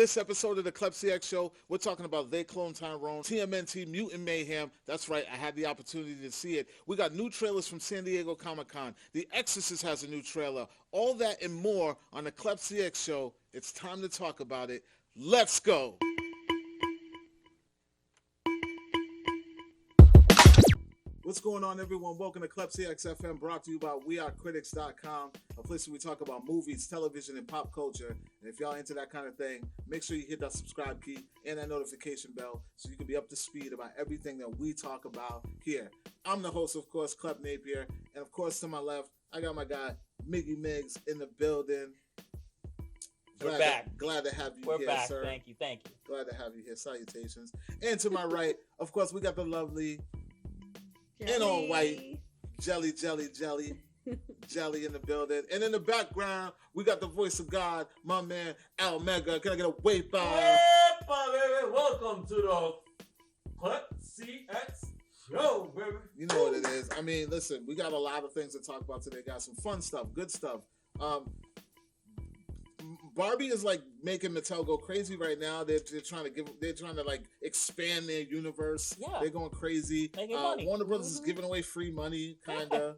this episode of the Klepcx Show, we're talking about They Clone Tyrone, TMNT, Mutant Mayhem. That's right, I had the opportunity to see it. We got new trailers from San Diego Comic-Con. The Exorcist has a new trailer. All that and more on the Klepcx Show. It's time to talk about it. Let's go. What's going on, everyone? Welcome to Klepcx FM, brought to you by WeAreCritiX.com, a place where we talk about movies, television, and pop culture. And if y'all into that kind of thing, make sure you hit that subscribe key and that notification bell so you can be up to speed about everything that we talk about here. I'm the host, of course, Klep Napier, and of course, to my left, I got my guy, Miggy Miggs, in the building. We're back. Glad to have you We're here, back. sir. Thank you. Glad to have you here. Salutations. And to my right, of course, we got the lovely and all white jelly in the building. And in the background, we got the voice of God, my man Al Mega. Can I get a wave by? Baby. Welcome to the Klepcx Show, baby. You know what it is. I mean, listen, we got a lot of things to talk about today. Got some fun stuff, good stuff. Barbie is like making Mattel go crazy right now. They're trying to like expand their universe. Yeah. They're going crazy. Making money. Warner Brothers is giving away free money, kinda.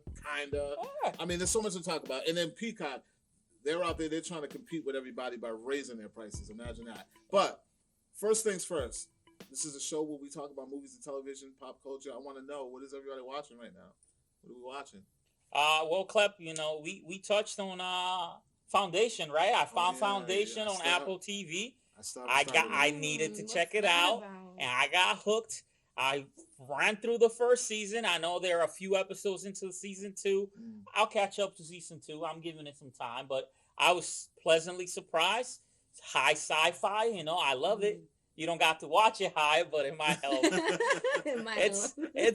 Yeah. I mean, there's so much to talk about. And then Peacock, they're out there. They're trying to compete with everybody by raising their prices. Imagine that. But first things first. This is a show where we talk about movies and television, pop culture. I want to know, what is everybody watching right now? What are we watching? Well, Klep, we touched on Foundation, right? I found Foundation on Apple TV. I needed to check it out, and I got hooked. I ran through the first season. I know there are a few episodes into season 2. I'll catch up to season 2. I'm giving it some time, but I was pleasantly surprised. It's high sci-fi, I love it. You don't got to watch it high, but it might help. It's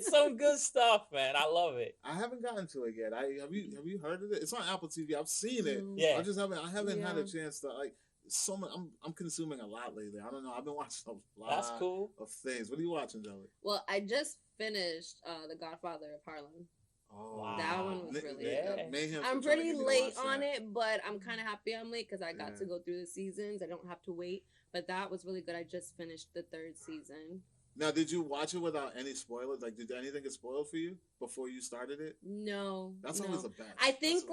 some good stuff, man. I love it. I haven't gotten to it yet. Have you heard of it? It's on Apple TV. I've seen it. Yeah. I haven't had a chance to like so much. I'm consuming a lot lately. I don't know. I've been watching a lot That's cool. of things. What are you watching, Jelly? Well, I just finished The Godfather of Harlem. Oh, Wow. That one was really good. Mayhem's I'm been trying to pretty get me to late watch on that. it, but I'm kind of happy I'm late because I got to go through the seasons. I don't have to wait. But that was really good. I just finished the 3rd season. Now, did you watch it without any spoilers? Like, did anything get spoiled for you before you started it? No. That's always the best. I think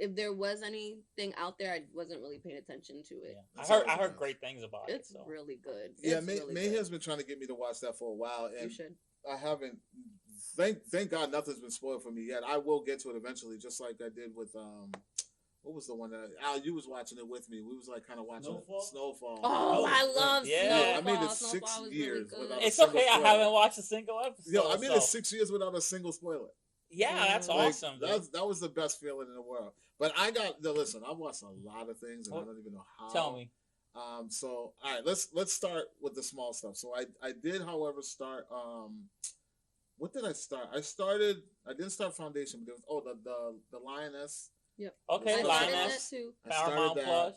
if there was anything out there, I wasn't really paying attention to it. Yeah. I heard great things about it. It's really good. Yeah, really Mayhem's been trying to get me to watch that for a while, and you should. I haven't. Thank God nothing's been spoiled for me yet. I will get to it eventually, just like I did with what was the one that Al, you was watching it with me? We was like kind of watching Snowfall. Oh, I love Snowfall. I made it Snowfall 6 years really without. It's a single okay. spoiler. I haven't watched a single episode. Yo, I made it 6 years without a single spoiler. Yeah, that's awesome. That was the best feeling in the world. But listen, I've watched a lot of things, and I don't even know how. Tell me. So all right, let's start with the small stuff. So I did, however, start. What did I start? I didn't start Foundation, but there was the Lioness. Yep. Okay, I Lioness. too. Paramount Plus.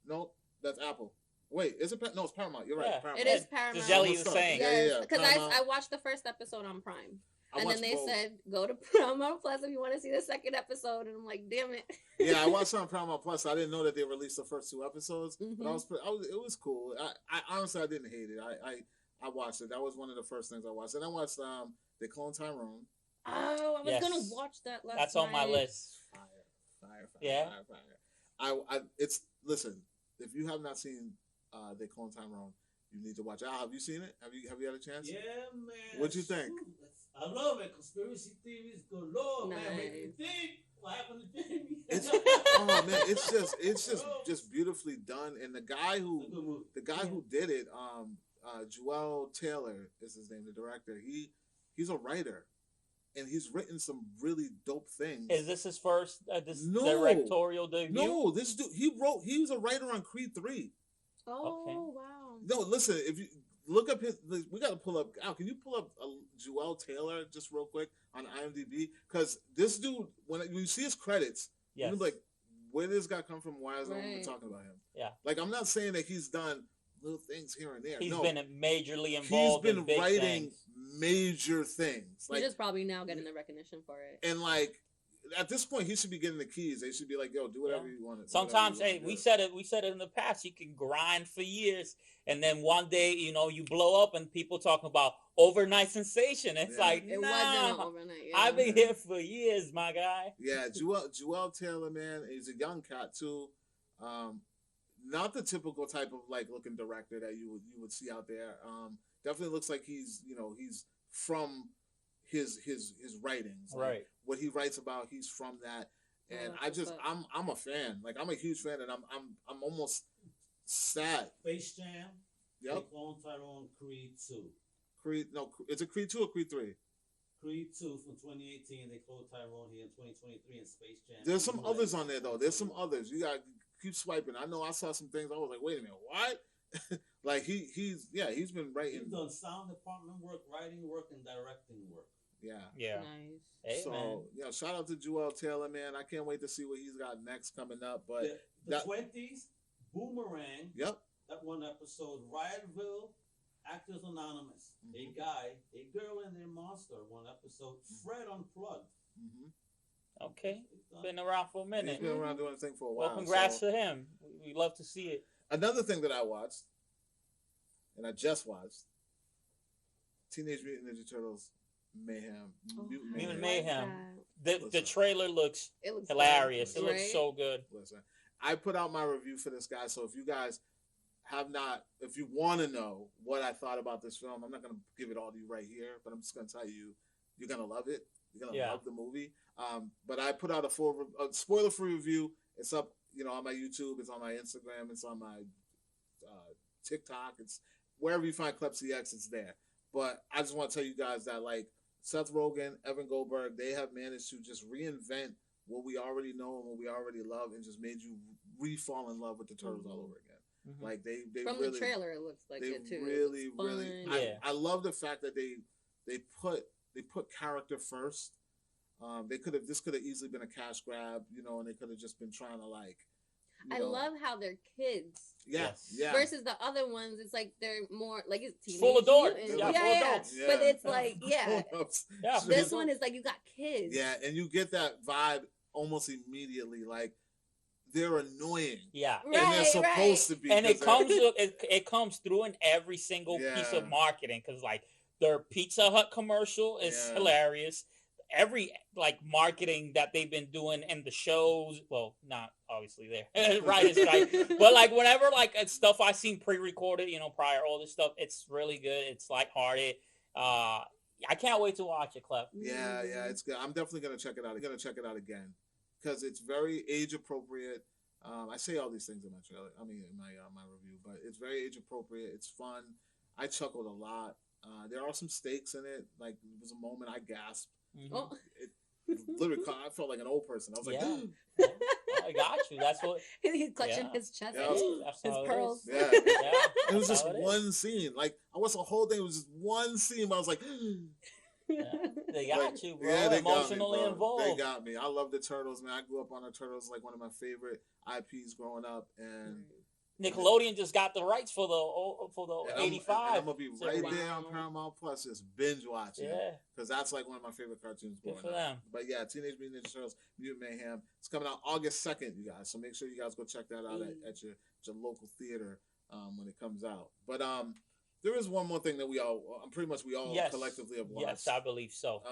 No, that's Apple. Wait, is it? No, it's Paramount. You're right. Yeah. Paramount. It is Paramount. The Jelly was saying. Yeah. Because I watched the first episode on Prime. And then they said, go to Paramount Plus if you want to see the second episode. And I'm like, damn it. Yeah, I watched it on Paramount Plus. I didn't know that they released the first 2 episodes. But it was cool. I honestly, I didn't hate it. I watched it. That was one of the first things I watched. And I watched They Clone Tyrone. Oh, I was going to watch that last night. That's on my list. Fire. Listen, if you have not seen They Clone Tyrone, you need to watch it. Al, have you seen it? Have you had a chance? Yeah, man. What'd you think? I love it. Conspiracy theories galore, man. Make me think. What happened to Jamie? It's just beautifully done. And the guy who did it, Joel Taylor is his name, the director. He's a writer, and he's written some really dope things. Is this his first directorial debut? No, this dude he was a writer on Creed 3. Oh, okay. wow. No, listen, if you look up we got to pull up. Al, can you pull up Joel Taylor just real quick on IMDb? Because this dude, when you see his credits, you're like, where did this guy come from? Why is no one even talking about him? Yeah. Like, I'm not saying that he's done little things here and there. He's been majorly involved. He's been writing major things. Like, he's just probably now getting the recognition for it. And like, at this point, he should be getting the keys. They should be like, "Yo, do whatever you want." Sometimes, hey, we said it in the past. You can grind for years, and then one day, you know, you blow up, and people talking about overnight sensation. It's like, it nah, wasn't overnight. Yeah. I've been here for years, my guy. Yeah, Joel Taylor, man, he's a young cat too. Not the typical type of like looking director that you would see out there. Definitely looks like he's from his writings, like, right? What he writes about, he's from that, and I'm a fan. Like, I'm a huge fan, and I'm almost sad. Space Jam. Yep. They clone Tyrone Creed 2. Is it Creed 2 or Creed 3? Creed 2 from 2018. They cloned Tyrone here in 2023 in Space Jam. There's some others on there though. There's some others. You got keep swiping. I know I saw some things. I was like, wait a minute, what? Like he's been writing. He's done sound department work, writing work, and directing work. Yeah. Nice. Hey, so man. shout out to Joel Taylor, man. I can't wait to see what he's got next coming up. But the 20s, Boomerang. Yep. That one episode, Riotville, Actors Anonymous, a guy, a girl, and their monster. One episode, Fred Unplugged. Okay, been around for a minute. He's been around doing the thing for a while. Well, congrats to him. We love to see it. Another thing that I watched, and I just watched, Teenage Mutant Ninja Turtles Mayhem. Mutant Mayhem. The trailer looks hilarious. Good, it looks so good. Listen, I put out my review for this guy, so if you guys if you want to know what I thought about this film, I'm not going to give it all to you right here, but I'm just going to tell you, you're going to love it. You're going to love the movie. But I put out a spoiler-free review. It's up, on my YouTube. It's on my Instagram. It's on my TikTok. It's wherever you find Klepcx, it's there. But I just want to tell you guys that, like, Seth Rogen, Evan Goldberg, they have managed to just reinvent what we already know and what we already love, and just made you re-fall in love with the Turtles all over again. Like they from really, the trailer, it looks like it too. Really. I love the fact that they put character first. This could have easily been a cash grab, and they could have just been trying to like. I love how they're kids. Yes. Yeah. Versus the other ones, it's like they're more like it's full adult. Yeah. But it's like This one is like you got kids. Yeah, and you get that vibe almost immediately, like. They're annoying. Yeah. And they're supposed to be. And it comes through in every single piece of marketing, because like their Pizza Hut commercial is hilarious. Every like marketing that they've been doing in the shows, well, not obviously there, right? But like whenever like it's stuff I've seen pre-recorded, prior, all this stuff, it's really good. It's lighthearted. I can't wait to watch it, Clep. Yeah, it's good. I'm definitely gonna check it out. I'm gonna check it out again. Because it's very age appropriate. I say all these things in my trailer. I mean, in my review, but it's very age appropriate. It's fun. I chuckled a lot. There are some stakes in it. Like there was a moment I gasped. Oh. It literally, I felt like an old person. I was like, I got you. That's what he's clutching his chest, his pearls. Yeah. It was just one scene. Like I watched the whole thing. It was just one scene. But I was like. They got you, bro. Yeah, they emotionally involved. They got me. I love the Turtles, man. I grew up on the Turtles, like one of my favorite IPs growing up, and Nickelodeon just got the rights for the 85. I'm gonna be right there on Paramount Plus, just binge watching. Yeah, because that's like one of my favorite cartoons growing for them. up. But yeah, Teenage Mutant Ninja Turtles, Mutant Mayhem. It's coming out August 2nd, you guys. So make sure you guys go check that out at your local theater when it comes out. But there is one more thing that we all collectively have watched. Yes, I believe so.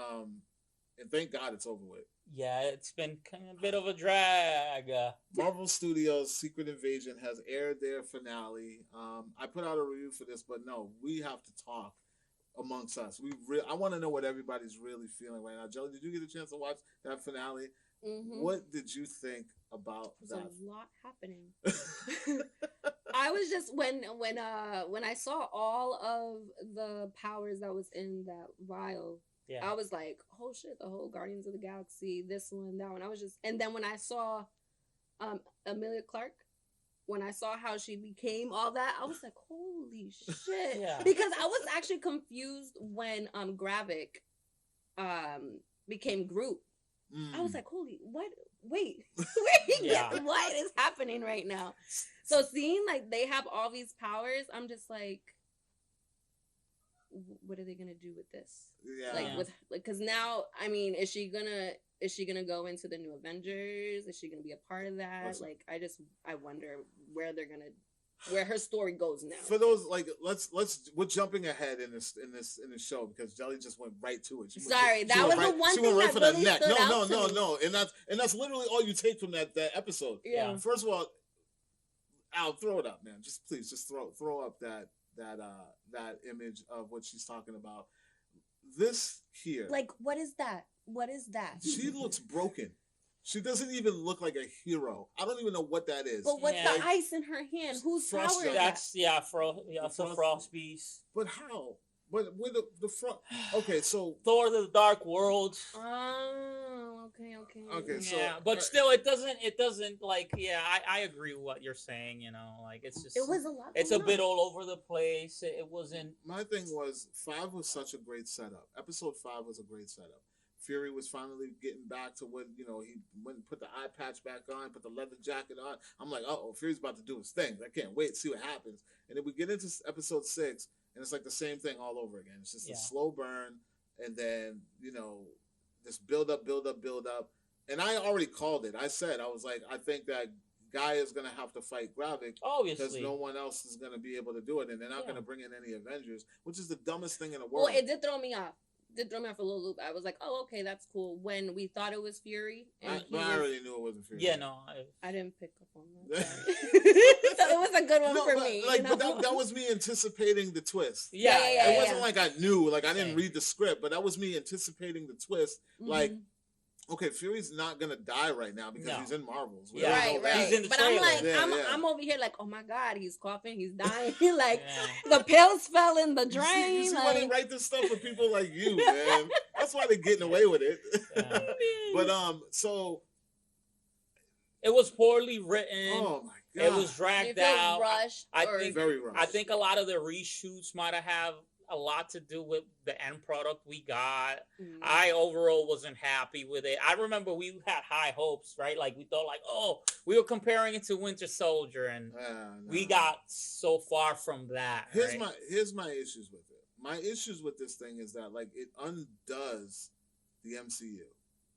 And thank God it's over with. Yeah, it's been kind of a bit of a drag. Marvel Studios' Secret Invasion has aired their finale. I put out a review for this, but no, we have to talk amongst us. I want to know what everybody's really feeling right now. Jelly, did you get a chance to watch that finale? Mm-hmm. What did you think about that? There's a lot happening. I was just when I saw all of the powers that was in that vial, I was like, oh shit, the whole Guardians of the Galaxy, this one, that one. And then when I saw Emilia Clarke, when I saw how she became all that, I was like, holy shit. Because I was actually confused when Gravik became Groot. I was like, holy, what? Wait, what is happening right now? So seeing like they have all these powers, I'm just like, what are they gonna do with this? Because now, I mean, is she gonna is she gonna go into the new Avengers? Is she gonna be a part of that? Listen. Like, I wonder where her story goes now. For those, like, we're jumping ahead in this show because Jelly just went right to it. That was the one thing that really stood out to me. No, and that's literally all you take from that episode. Yeah. First of all, Al, throw it up, man. Please throw up that image of what she's talking about. This here, like, what is that? What is that? She looks broken. She doesn't even look like a hero. I don't even know what that is. But what's the ice in her hand? Whose power is that? That's it's a frost beast. But how? But with the front. Okay, so Thor: The Dark World. Oh, okay. So but still, it doesn't like. Yeah, I agree with what you're saying. You know, like it's just. It was a lot. It's a bit all over the place. It wasn't. My thing was 5 was such a great setup. Episode 5 was a great setup. Fury was finally getting back to what, he went and put the eye patch back on, put the leather jacket on. I'm like, Fury's about to do his thing. I can't wait to see what happens. And then we get into episode 6, and it's like the same thing all over again. It's just a slow burn, and then, this build up. And I already called it. I said, I was like, I think that Guy is going to have to fight Gravik. Obviously. Because no one else is going to be able to do it, and they're not going to bring in any Avengers, which is the dumbest thing in the world. Well, it did throw me off. Did throw me off a little loop. I was like, oh, okay, that's cool. When we thought it was Fury. And I already knew it wasn't Fury. Yeah, no. I didn't pick up on that. So it was a good one for me. But that was me anticipating the twist. Yeah. It wasn't like I knew. Like, I didn't read the script, but that was me anticipating the twist. Mm-hmm. Like, okay, Fury's not gonna die right now because he's in Marvels. Right. He's in the but trailer. I'm like, I'm over here like, oh my God, he's coughing, he's dying. Like, the pills fell in the drain. You see why they write this stuff for people like you, man. That's why they're getting away with it. Yeah. But so it was poorly written. Oh my God, it was dragged out. Rushed. I think very rushed. I think a lot of the reshoots might have a lot to do with the end product we got. I overall wasn't happy with it. I remember we had high hopes, right? Like we thought like, we were comparing it to Winter Soldier, and we got so far from that. Here's my issues with it. My issues with this thing is that like it undoes the MCU.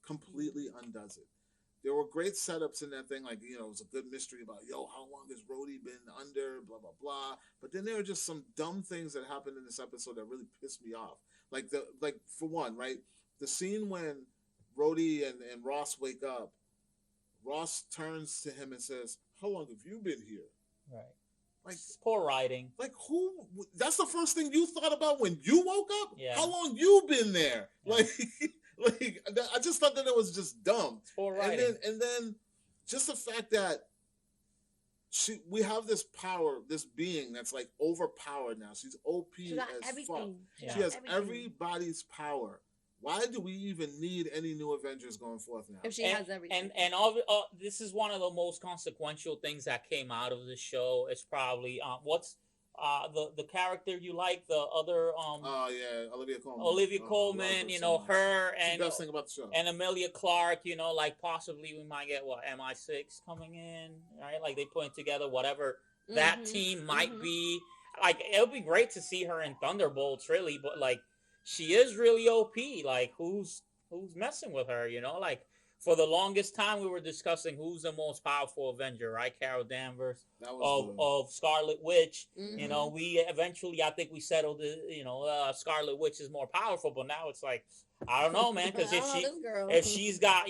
Completely undoes it. There were great setups in that thing, like, it was a good mystery about, how long has Rhodey been under, blah, blah, blah. But then there were just some dumb things that happened in this episode that really pissed me off. Like, for one, right, the scene when Rhodey and Ross wake up, Ross turns to him and says, how long have you been here? Right. Like, it's poor writing. Like, who? That's the first thing you thought about when you woke up? Yeah. How long you been there? Yeah. Like, I just thought that it was just dumb. It's poor writing. And then just the fact that we have this power, this being that's like overpowered now. She's OP as fuck. Yeah. She has everybody's power. Why do we even need any new Avengers going forth now? If she has everything. And this is one of the most consequential things that came out of this show. Is probably what's the character you like, the other Olivia Colman, her and the best thing about the show. And Emilia Clarke, like possibly we might get MI6 coming in, right? Like they putting together whatever that team might be. Like it would be great to see her in Thunderbolts, really, but like she is really OP. Like who's messing with her, like for the longest time we were discussing who's the most powerful Avenger, right? Carol Danvers of Scarlet Witch. We eventually, I think we settled it, Scarlet Witch is more powerful, but now it's like, I don't know, man, because if she's got,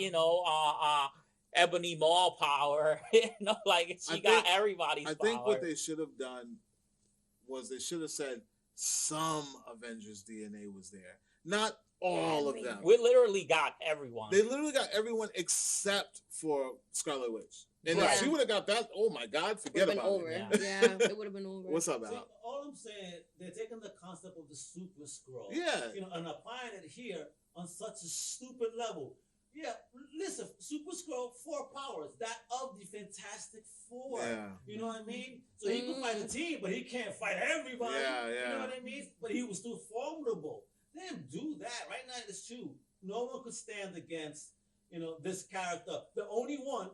Ebony Maw power, she got everybody's power. I think what they should have done was they should have said some Avengers DNA was there. Not all of them. We literally got everyone. They literally got everyone except for Scarlet Witch. And if she would have got that, oh my God, forget about it. Yeah, it would have been over. What's up, Al? So, all I'm saying, they're taking the concept of the Super Skrull. Yeah. And applying it here on such a stupid level. Yeah, listen, Super Skrull, 4 powers, that of the Fantastic Four. Yeah. You know what I mean? So he can fight a team, but he can't fight everybody. Yeah. You know what I mean? But he was still formidable. Let him do that. Right now, it's true. No one could stand against, this character. The only one,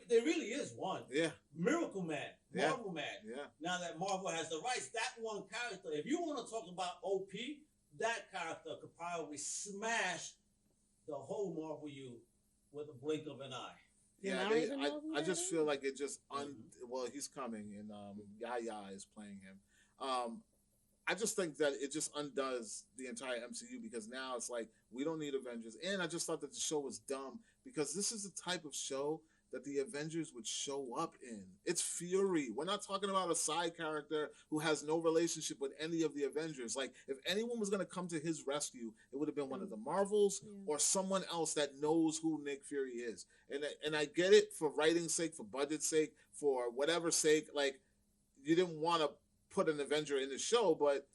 there really is one. Yeah. Miracle Man. Marvel Man. Yeah. Now that Marvel has the rights, that one character, if you want to talk about OP, that character could probably smash the whole Marvel with a blink of an eye. Yeah, I just feel like it just well, he's coming, and Yaya is playing him. I just think that it just undoes the entire MCU because now it's like we don't need Avengers, and I just thought that the show was dumb because this is the type of show that the Avengers would show up in. It's Fury. We're not talking about a side character who has no relationship with any of the Avengers. Like, if anyone was going to come to his rescue, it would have been one of the Marvels or someone else that knows who Nick Fury is. And I get it for writing's sake, for budget's sake, for whatever sake. Like, you didn't want to put an Avenger in the show, but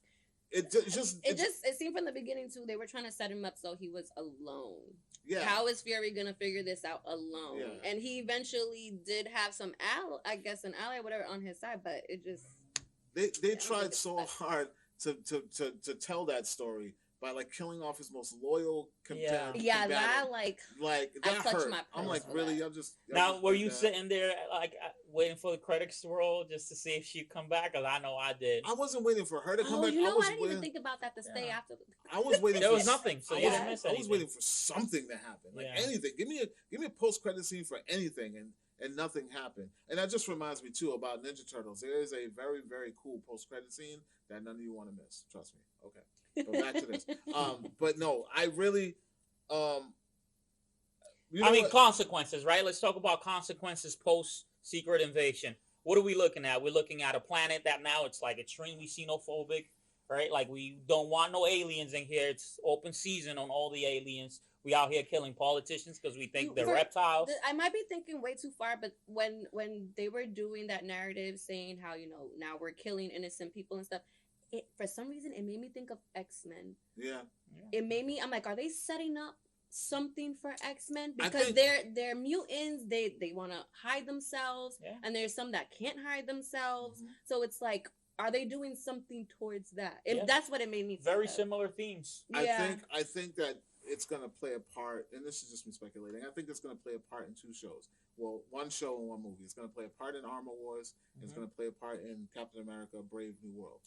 it seemed from the beginning too, they were trying to set him up so he was alone. Yeah. How is Fury gonna figure this out alone? Yeah. And he eventually did have some an ally or whatever on his side, but it just they tried so hard to tell that story by like killing off his most loyal combatant. Yeah, that that hurt. I'm like, really? That. I'm just now. Were you sitting there like waiting for the credits to roll just to see if she'd come back? Because I know I did. I wasn't waiting for her to come back. You know, I didn't even think about that to stay after. I was waiting. There was nothing, so you didn't miss anything. I was waiting for something to happen, like anything. Give me a post credit scene for anything, and nothing happened. And that just reminds me too about Ninja Turtles. There is a very, very cool post credit scene that none of you want to miss. Trust me. Okay. But back to this. But no, I really consequences, right? Let's talk about consequences post Secret Invasion. What are we looking at? We're looking at a planet that now it's like extremely xenophobic, right? Like we don't want no aliens in here. It's open season on all the aliens. We out here killing politicians because we think they're reptiles. I might be thinking way too far, but when they were doing that narrative saying how, now we're killing innocent people and stuff, for some reason, it made me think of X-Men. Yeah. It made me, I'm like, are they setting up something for X-Men? Because they're mutants, they want to hide themselves, and there's some that can't hide themselves. Mm-hmm. So it's like, are they doing something towards that? That's what it made me think Very of. Similar themes. Yeah. I think that it's going to play a part, and this is just me speculating, I think it's going to play a part in two shows. Well, one show and one movie. It's going to play a part in Armor Wars. Mm-hmm. It's going to play a part in Captain America: Brave New World.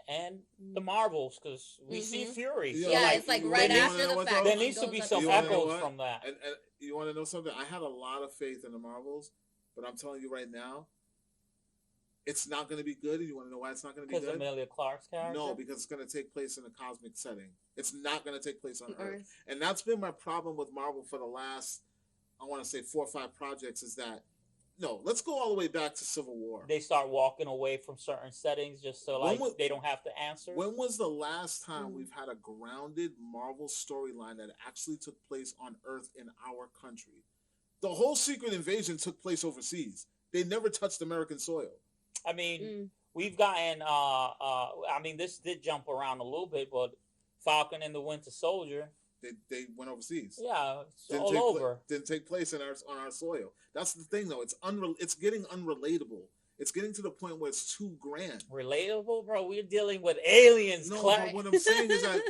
And the Marvels, because we see Fury. So it's like right after the fact. There needs to be some echoes from that. And you want to know something? I had a lot of faith in the Marvels, but I'm telling you right now, it's not going to be good. And you want to know why it's not going to be good? Because Emilia Clarke's character? No, because it's going to take place in a cosmic setting. It's not going to take place on Earth. And that's been my problem with Marvel for the last, I want to say 4 or 5 projects, is that, no, let's go all the way back to Civil War. They start walking away from certain settings just so they don't have to answer. When was the last time we've had a grounded Marvel storyline that actually took place on Earth in our country? The whole Secret Invasion took place overseas. They never touched American soil. I mean, we've gotten, this did jump around a little bit, but Falcon and the Winter Soldier. They went overseas. Yeah, all over. Didn't take place on our soil. That's the thing, though. It's getting unrelatable. It's getting to the point where it's too grand. Relatable, bro. We're dealing with aliens. No, but what I'm saying is that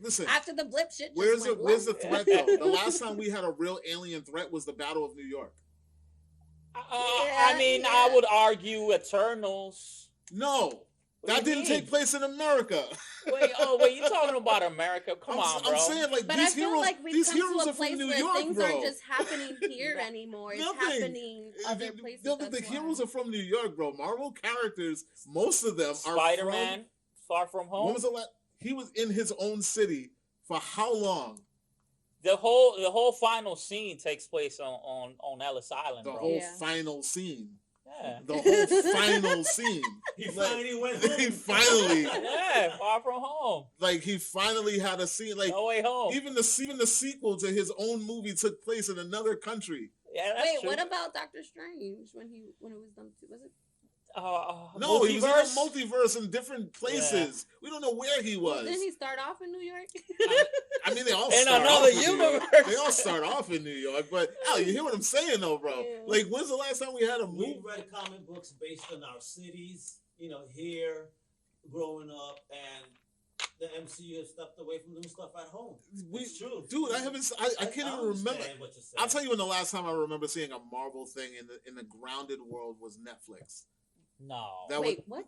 listen. After the blip shit. Where's the threat though? The last time we had a real alien threat was the Battle of New York. I would argue Eternals. No. That didn't take place in America. Wait, you're talking about America? Come on, bro. I'm saying, like, but these I feel heroes, like we've these come heroes to a are from place New where York, things bro. aren't just happening here anymore. It's happening other places. The heroes are from New York, bro. Marvel characters, most of them are Spider-Man, Far From Home. When was the last? He was in his own city for how long? The whole final scene takes place on Ellis Island. The bro. whole final scene. Yeah. The whole final scene. He finally went home. He finally. Yeah, Far From Home. Like, he finally had a scene. Like, No Way Home. Even the sequel to his own movie took place in another country. Yeah, that's true. What about Doctor Strange when it was done? Was it? No, he was in a multiverse in different places. Yeah. We don't know where he was. Didn't he start off in New York? I mean, they all in start another off universe. They all start off in New York, but you hear what I'm saying, though, bro? Yeah. Like, when's the last time we had a movie? We read comic books based on our cities, here, growing up, and the MCU has stepped away from doing stuff at home. It's true, dude. I can't even remember. I'll tell you when the last time I remember seeing a Marvel thing in the grounded world was Netflix. No. What?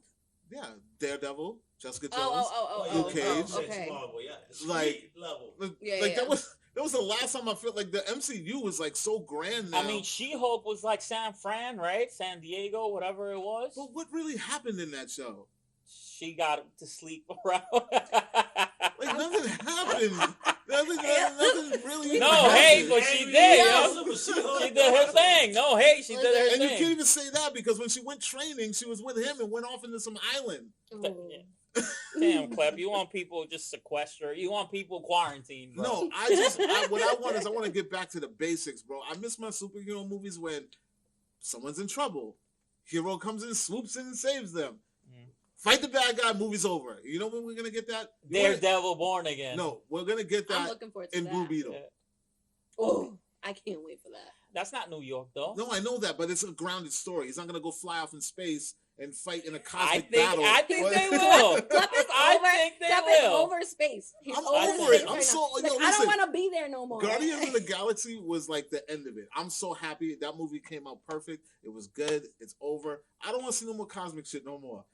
Yeah, Daredevil, Jessica Jones, Luke Cage. Okay. Marvel, like level. That That was the last time I felt like the MCU was like so grand now. I mean, She-Hulk was like San Fran, right? San Diego, whatever it was. But what really happened in that show? She got to sleep around. Like nothing happened. Nothing really. No, happened. hey, but she did. Yo. She did her thing. No, hey, she did her and thing. You can't even say that because when she went training, she was with him and went off into some island. Damn, Klep, you want people just sequester? You want people quarantined, bro? No, what I want is I want to get back to the basics, bro. I miss my superhero movies when someone's in trouble, hero comes in, swoops in, and saves them. Fight the bad guy, movie's over. You know when we're gonna get that? Daredevil Born Again. No, we're gonna get that. I'm looking forward to in that. Blue Beetle. Yeah. Oh, I can't wait for that. That's not New York, though. No, I know that, but it's a grounded story. He's not gonna go fly off in space and fight in a cosmic I battle. think they will. I think they will. Over space. He's I'm over it. space I'm right so. now. Yo, I don't listen, want to be there no more. Guardians of the Galaxy was like the end of it. I'm so happy that movie came out perfect. It was good. It's over. I don't want to see no more cosmic shit no more.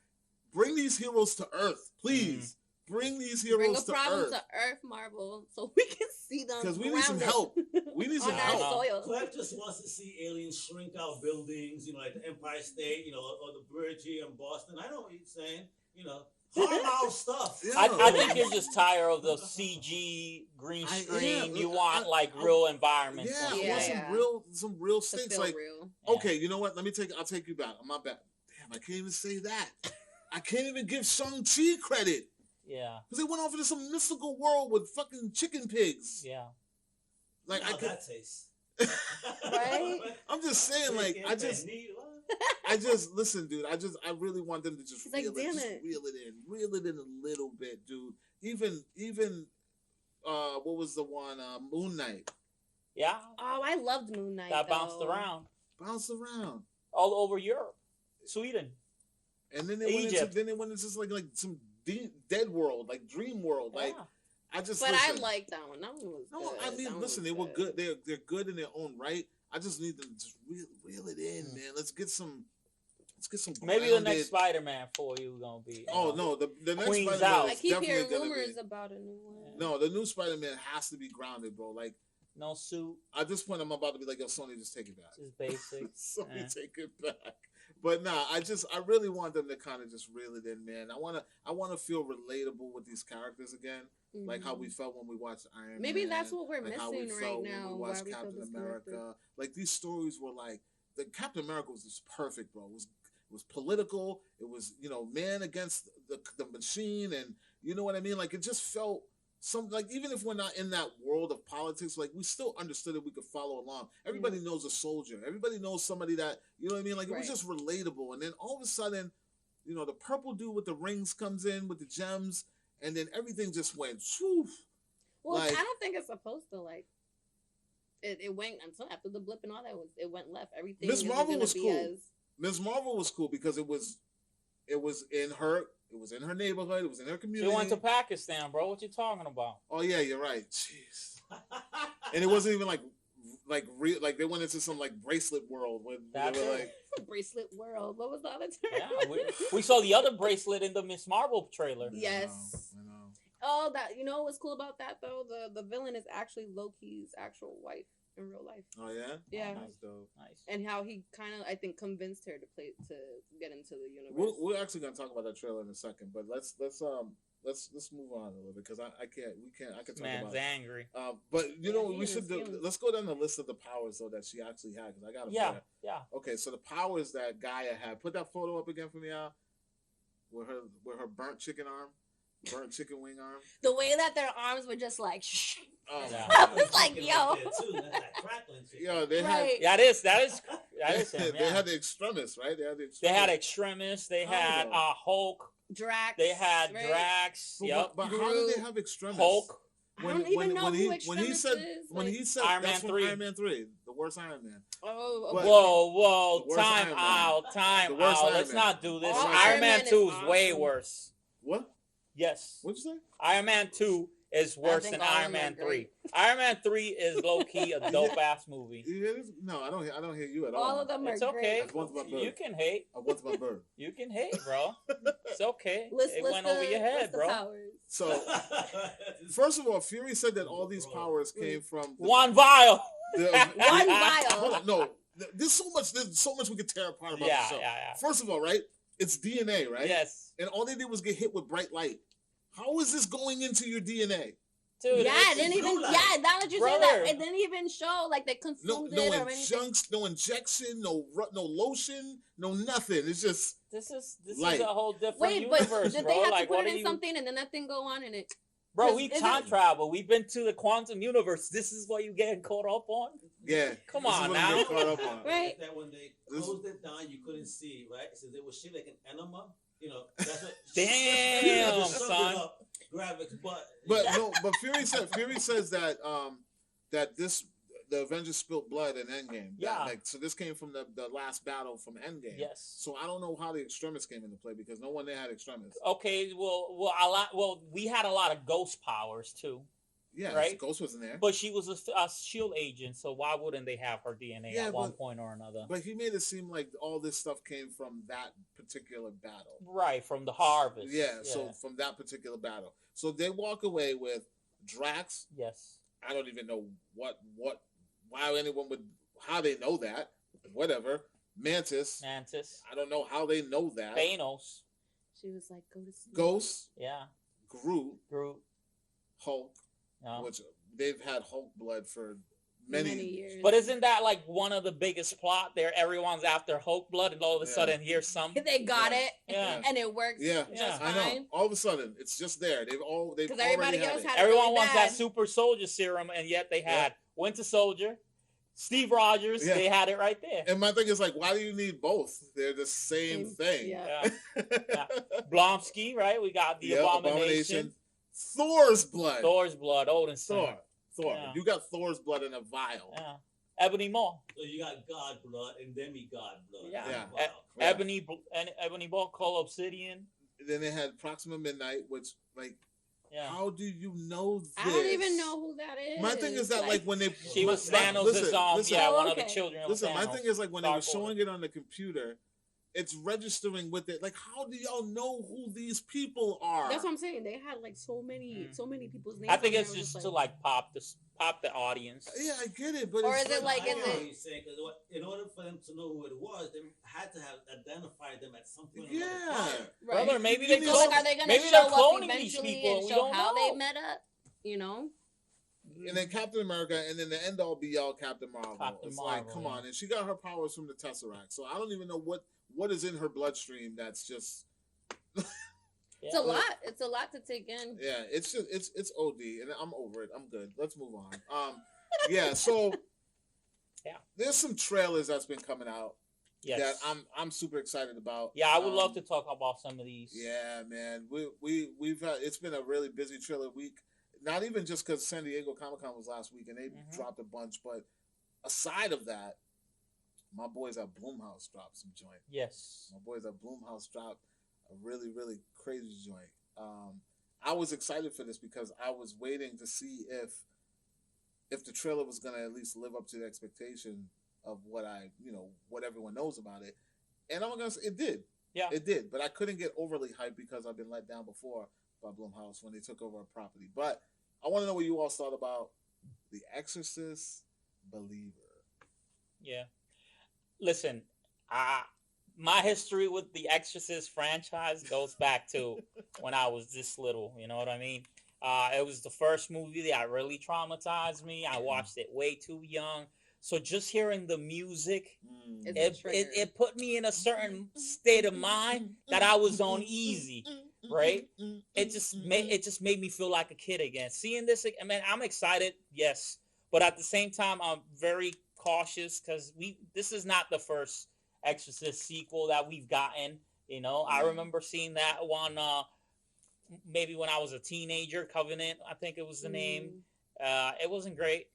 Bring these heroes to Earth, please. Bring these heroes to Earth. Bring a problem to Earth, Marvel, so we can see them. Because we need some help. We need some help. Klepcx just wants to see aliens shrink out buildings, like the Empire State, or the bridge here in Boston. I know what you're saying, harm our stuff. Yeah. I think you're just tired of the CG green screen. You want real environments. Yeah, I want some real stakes. Like, real. Okay, you know what? I'll take you back. My bad. Damn, I can't even say that. I can't even give Shang-Chi credit. Yeah. Because they went off into some mystical world with fucking chicken pigs. Yeah. Like, that tastes. Right? I'm just saying, listen, dude. I really want them to just reel it in a little bit, dude. Even, what was the one? Moon Knight. Yeah. Oh, I loved Moon Knight. That bounced around. All over Europe, Sweden. And then they went into just like some dead world, like dream world. Like I like that one. That one was good. No, I mean, listen, they were good. They're good in their own right. I just need them to just reel it in, man. Let's get some. Maybe the next Spider-Man for you gonna be. Oh no, the next Queen's Spider-Man out. is I keep hearing definitely rumors about a new one. No, the new Spider-Man has to be grounded, bro. Like no suit. At this point, I'm about to be like, yo, Sony, just take it back. Just basic. Sony, take it back. But nah, I really want them to kind of just reel it in, man. I wanna feel relatable with these characters again, like how we felt when we watched Iron Man. Maybe that's what we're missing how we felt right now. When we watched Captain America. Like these stories were like the Captain America was just perfect, bro. It was political. It was man against the machine, and you know what I mean. Like it just felt. Even if we're not in that world of politics, like we still understood that we could follow along. Everybody knows a soldier. Everybody knows somebody that, you know what I mean? Like it was just relatable. And then all of a sudden, the purple dude with the rings comes in with the gems, and then everything just went whew. Well, I don't think it's supposed to it went until after the blip and all that it went left. Everything. Ms. Marvel was cool. Ms. Marvel was cool because it was in her. It was in her neighborhood. It was in her community. She went to Pakistan, bro. What you talking about? Oh yeah, you're right. Jeez. And it wasn't even like real. Like they went into some bracelet world when they were like bracelet world. What was the other term? Yeah, we saw the other bracelet in the Ms. Marvel trailer. Yes. I know. Oh, that what's cool about that though? The villain is actually Loki's actual wife in real life. Oh yeah. Yeah. That's dope. Nice. And how he kind of, I think, convinced her to get into the universe. We're actually gonna talk about that trailer in a second, but let's move on a little bit because I can talk Man's about angry. But we should let's go down the list of the powers though that she actually had because I got them. Yeah. Okay, so the powers that Gaia had. Put that photo up again for me, Al. With her burnt chicken wing arm. The way that their arms were just like. Oh, yeah. I was like, yo. Yo, they had. Yeah, that is him. They had the extremis, right? They had extremis. They had Hulk. Drax. They had Drax. Yep. But how did they have extremis? Hulk. I don't even know who Extremis is. When he said Iron Man 3. Iron Man 3, the worst Iron Man. Oh, whoa, time out. Let's not do this. Iron Man 2 is way worse. What? Yes. What'd you say? Iron Man 2 is worse than Iron Man 3. Iron Man 3 is low key a dope ass movie. No, I don't hear you at all. All of them are It's okay. great. You can hate. I want my bird. You can hate, bro. It's okay. List went over your head, bro. So, first of all, Fury said that all these powers came from one vial. One vial. Hold on, no. There's so much we could tear apart about the show. First of all, right? It's DNA, right? Yes. And all they did was get hit with bright light. How is this going into your DNA? Dude, yeah, it didn't even. Yeah, now that you say that, it didn't even show like they consumed it or anything. No injection, no lotion, no nothing. It's just this is a whole different universe, but did they have to put it in something and then that thing go on and it? Bro, we time travel. We've been to the quantum universe. This is what you getting caught up on? Yeah. Come on now. Caught up on. Right. That when they closed it down, you couldn't see, right? So they were shit like an enema. You know, that's what. Damn, son. Graphics, but Fury says that the Avengers spilled blood in Endgame. Yeah. So this came from the last battle from Endgame. Yes. So I don't know how the Extremis came into play because no one there had Extremis. Okay, we had a lot of ghost powers too. Yeah, right. Ghost wasn't there, but she was a SHIELD agent, so why wouldn't they have her DNA at one point or another? But he made it seem like all this stuff came from that particular battle, right? From the harvest. Yeah. So from that particular battle, so they walk away with Drax. Yes. I don't even know why anyone would, how they know that. Whatever. Mantis. I don't know how they know that. Thanos. She was like, go to sleep. Ghost. Yeah. Groot. Hulk. No. Which they've had Hulk blood for many years. But isn't that like one of the biggest plot there? Everyone's after Hulk blood, and all of a sudden here's some. They got it, and it works. Yeah, just I fine. know. All of a sudden, it's just there. Because everybody else had it. Everyone wants that super soldier serum, and yet they had Winter Soldier, Steve Rogers. They had it right there. And my thing is like, why do you need both? They're the same thing. Yeah. Blonsky, right? We got the Abomination. Thor's blood. Odin's Thor. Yeah. You got Thor's blood in a vial. Yeah. Ebony Maw. So you got God blood and demigod blood. Yeah. Ebony Maw, Call Obsidian. Then they had Proxima Midnight, which how do you know this? I don't even know who that is. My thing is that when they she was Thanos' one of the children. Listen, my thing is when they were showing it on the computer, it's registering with it. Like, how do y'all know who these people are? That's what I'm saying. They had so many people's names. I think it's just to pop the audience. Yeah, I get it, but or is it like in order for them to know who it was, they had to have identified them at some point. Yeah, right. Brother, maybe they are they going to show up eventually and show how they met up? You know. And then Captain America, and then the end all be all Captain Marvel. Like, come on, and she got her powers from the Tesseract, so I don't even know what is in her bloodstream. That's just it's a lot. It's a lot to take in. Yeah, it's OD, and I'm over it. I'm good. Let's move on. So there's some trailers that's been coming out that I'm super excited about. Yeah, I would love to talk about some of these. Yeah, man, we've had, it's been a really busy trailer week. Not even just because San Diego Comic-Con was last week and they dropped a bunch, but aside of that, my boys at Blumhouse dropped some joint. Yes. My boys at Blumhouse dropped a really, really crazy joint. I was excited for this because I was waiting to see if the trailer was going to at least live up to the expectation of what everyone knows about it. And I'm going to say it did. Yeah. It did. But I couldn't get overly hyped because I've been let down before by Blumhouse when they took over a property. But I want to know what you all thought about The Exorcist Believer. Yeah. Listen, my history with the Exorcist franchise goes back to when I was this little. You know what I mean? It was the first movie that really traumatized me. I watched it way too young. So just hearing the music, it put me in a certain state of mind that I was on easy, right? It just made me feel like a kid again. Seeing this, I mean, I'm excited, yes, but at the same time, I'm very cautious because this is not the first Exorcist sequel that we've gotten. You know, I remember seeing that one maybe when I was a teenager. Covenant, I think it was the name. It wasn't great.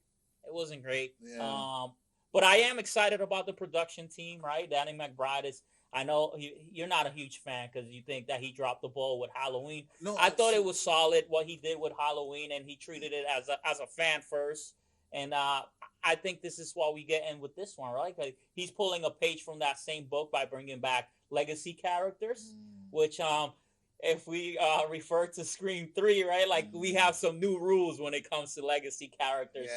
Yeah. But I am excited about the production team, right? Danny McBride is. I know you're not a huge fan because you think that he dropped the ball with Halloween. No, I thought it was solid what he did with Halloween, and he treated it as a fan first. And I think this is what we get in with this one, right? He's pulling a page from that same book by bringing back legacy characters, which if we refer to Scream 3, right? Like we have some new rules when it comes to legacy characters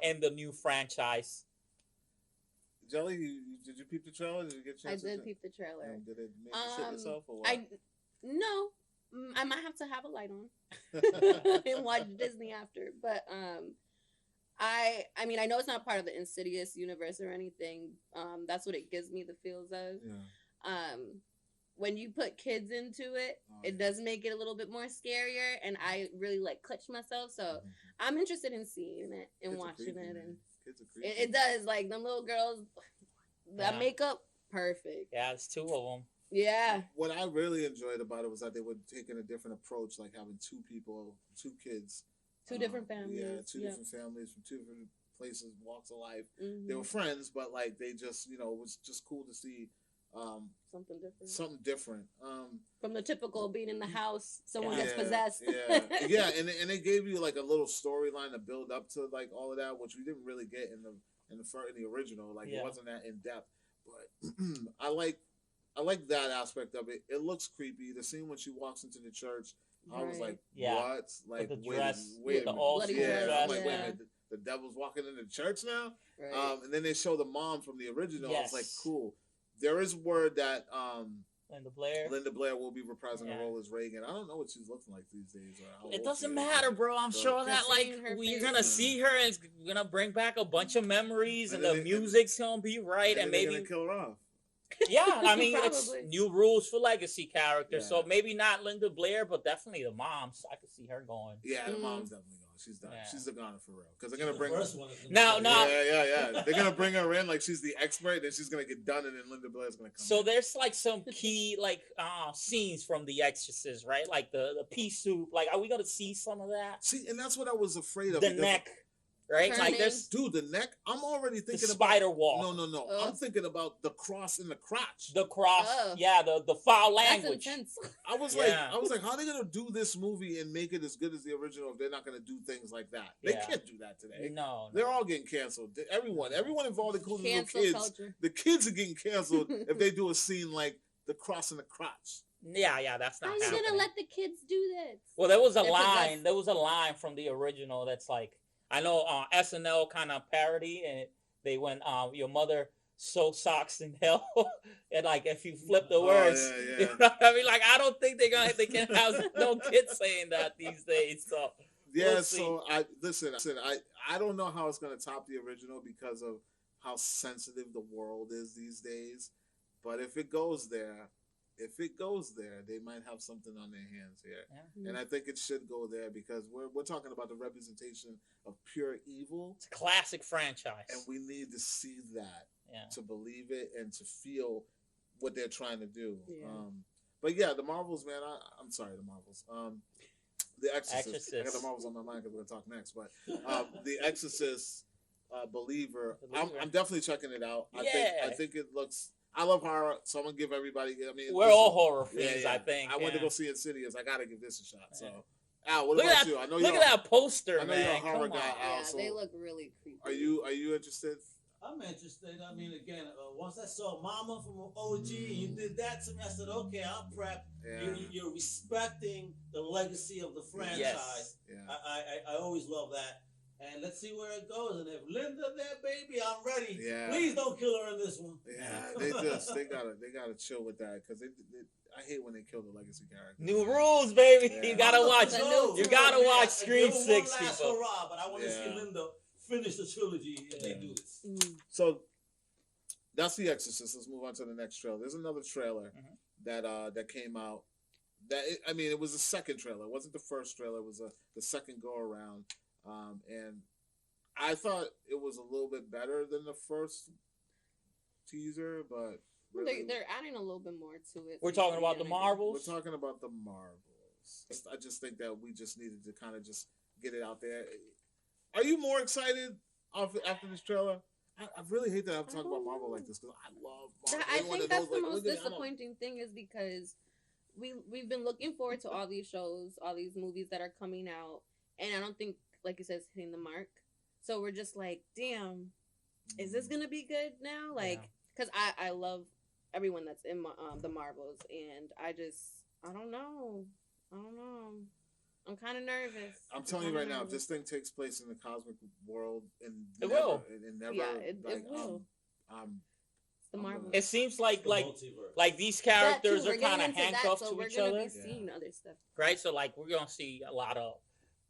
in the new franchise. Jelly, did you peep the trailer? Did you get a chance? I did peep the trailer. Did it make you shit yourself or what? No. I might have to have a light on and watch Disney after. But I mean, I know it's not part of the Insidious universe or anything. That's what it gives me the feels of. Yeah. When you put kids into it, it does make it a little bit more scarier, and I really clutch myself. So I'm interested in seeing it and watching it, and it does them little girls, that makeup perfect. Yeah, it's two of them. Yeah. What I really enjoyed about it was that they were taking a different approach, like having two kids, two different families. Yeah, two different families from two different places, walks of life. They were friends, but they just it was just cool to see. Something different. From the typical being in the house, someone gets possessed. Yeah, and they gave you a little storyline to build up to all of that, which we didn't really get in the original. It wasn't that in depth, but I like that aspect of it. It looks creepy. The scene when she walks into the church, I was like, what? Like the dress, wait the all dress. I'm like, wait a minute, the devil's walking into church now? Right. And then they show the mom from the original. I was like, cool. There is word that Linda Blair will be reprising the role as Reagan. I don't know what she's looking like these days. It doesn't matter, bro. I'm sure that we're gonna see her and it's gonna bring back a bunch of memories, and the music's gonna be right, and maybe gonna kill her off. Yeah, I mean it's new rules for legacy characters, so maybe not Linda Blair, but definitely the moms. I could see her going. Yeah, the mom's definitely going. She's done. Yeah. She's the goner for real. Because they're gonna bring now. Yeah. They're gonna bring her in like she's the expert, then she's gonna get done, and then Linda Blair's gonna come. So there's some key scenes from The Exorcist, right? Like the pea soup. Are we gonna see some of that? See, and that's what I was afraid of. The neck. Right? Turning. The neck. I'm already thinking the spider about walk. No. I'm thinking about the cross in the crotch. The cross. The foul language. I was like, how are they gonna do this movie and make it as good as the original if they're not gonna do things like that? They can't do that today. No. They're all getting canceled. Everyone involved, including the kids. Culture. The kids are getting canceled if they do a scene like the cross in the crotch. Yeah, that's not. How are you gonna let the kids do this? Well, there was a line. There was a line from the original that's I know SNL kind of parody, and they went, your mother sew socks in hell, and if you flip the words, you know what I mean? I don't think they can have no kids saying that these days. So we'll see. So I don't know how it's gonna top the original because of how sensitive the world is these days, but if it goes there, they might have something on their hands here. Yeah. And I think it should go there because we're talking about the representation of pure evil. It's a classic franchise. And we need to see that to believe it and to feel what they're trying to do. Yeah. But the Marvels, man, I'm sorry, the Marvels. The Exorcist. I got the Marvels on my mind because we're going to talk next. But The Exorcist Believer, I'm definitely checking it out. I think it looks... I love horror, so I'm gonna give everybody. I mean, we're all horror fans. I think. I went to go see Insidious. I gotta give this a shot. So, Al, what about you? I know look at that poster, I know you're a horror guy, Al. Yeah, they look really creepy. Are you interested? I'm interested. I mean, again, once I saw Mama from OG, you did that to me. I said, okay, I'll prep. Yeah. You're respecting the legacy of the franchise. Yes. Yeah. I always love that. And let's see where it goes. And if Linda there, baby, I'm ready. Yeah. Please don't kill her in this one. Yeah, they gotta chill with that because I hate when they kill the legacy character. New rules, baby. Yeah. You gotta watch Scream 6, people. Hurrah, but I want to see Linda finish the trilogy and they do this. So that's The Exorcist. Let's move on to the next trailer. There's another trailer that came out. It was the second trailer. It wasn't the first trailer. It was the second go around. And I thought it was a little bit better than the first teaser, but really, they're adding a little bit more to it. We're talking about the Marvels. We're talking about the Marvels. I just think that we just needed to kind of just get it out there. Are you more excited after this trailer? I really hate that I have to talk about Marvel like this because I love Marvel. I think that's the most disappointing thing is because we've been looking forward to all these shows, all these movies that are coming out, and I don't think, like you said, it's hitting the mark. So we're just like, damn, is this gonna be good now? Because I love everyone that's in the Marvels, and I don't know. I'm kind of nervous. I'm telling you right now, if this thing takes place in the cosmic world, it will. It will. The Marvel. It seems like these characters are kind of handcuffed to each other. We're gonna be seeing other stuff, right? So like we're gonna see a lot of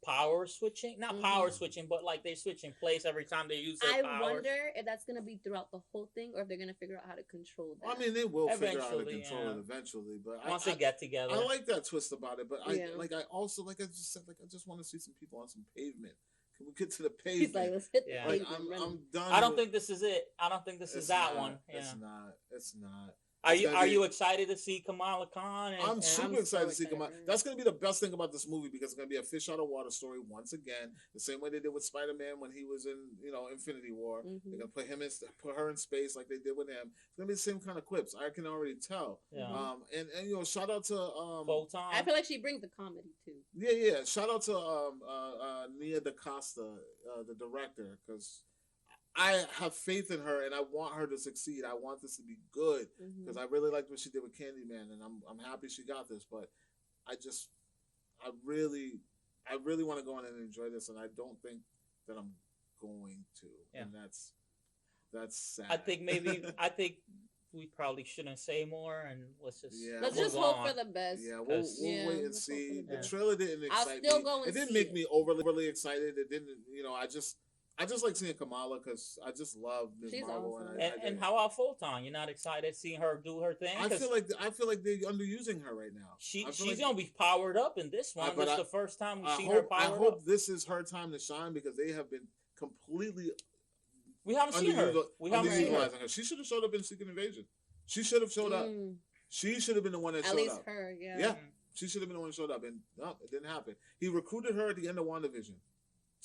power switching, not power switching, but like they're switching place every time they use their powers. I wonder if that's gonna be throughout the whole thing, or if they're gonna figure out how to control that. I mean, they will figure out how to control it eventually, but once they get together, I like that twist about it. But I also I just said, I just want to see some people on some pavement. Can we get to the pavement? He's like, let's hit the pavement. I'm done. I don't think this is it. I don't think this is that one. It's not. It's not. Are you excited to see Kamala Khan? I'm super excited to see Kamala. That's going to be the best thing about this movie because it's going to be a fish out of water story once again. The same way they did with Spider-Man when he was in Infinity War. They're going to put her in space like they did with him. It's going to be the same kind of quips. I can already tell. Yeah. And shout out to Photon. I feel like she brings the comedy too. Yeah. Shout out to Nia DaCosta, the director, because I have faith in her, and I want her to succeed. I want this to be good because I really liked what she did with Candyman, and I'm happy she got this. But I really want to go in and enjoy this, and I don't think that I'm going to, and that's sad. I think we probably shouldn't say more, and let's just hope for the best. Yeah, we'll wait and see. The trailer didn't excite me. It didn't make me overly excited. It didn't. I just like seeing Kamala because I just love Ms. Marvel. Awesome. And how about Photon? You're not excited seeing her do her thing? I feel like they're underusing her right now. She's gonna be powered up in this one. It's the first time we've seen her powered up. I hope this is her time to shine because they have been completely. We haven't seen her. Her. She should have showed up in Secret Invasion. She should have showed up. She should have been the one that showed up. At least her, yeah. Yeah, she should have been the one that showed up, and no, it didn't happen. He recruited her at the end of WandaVision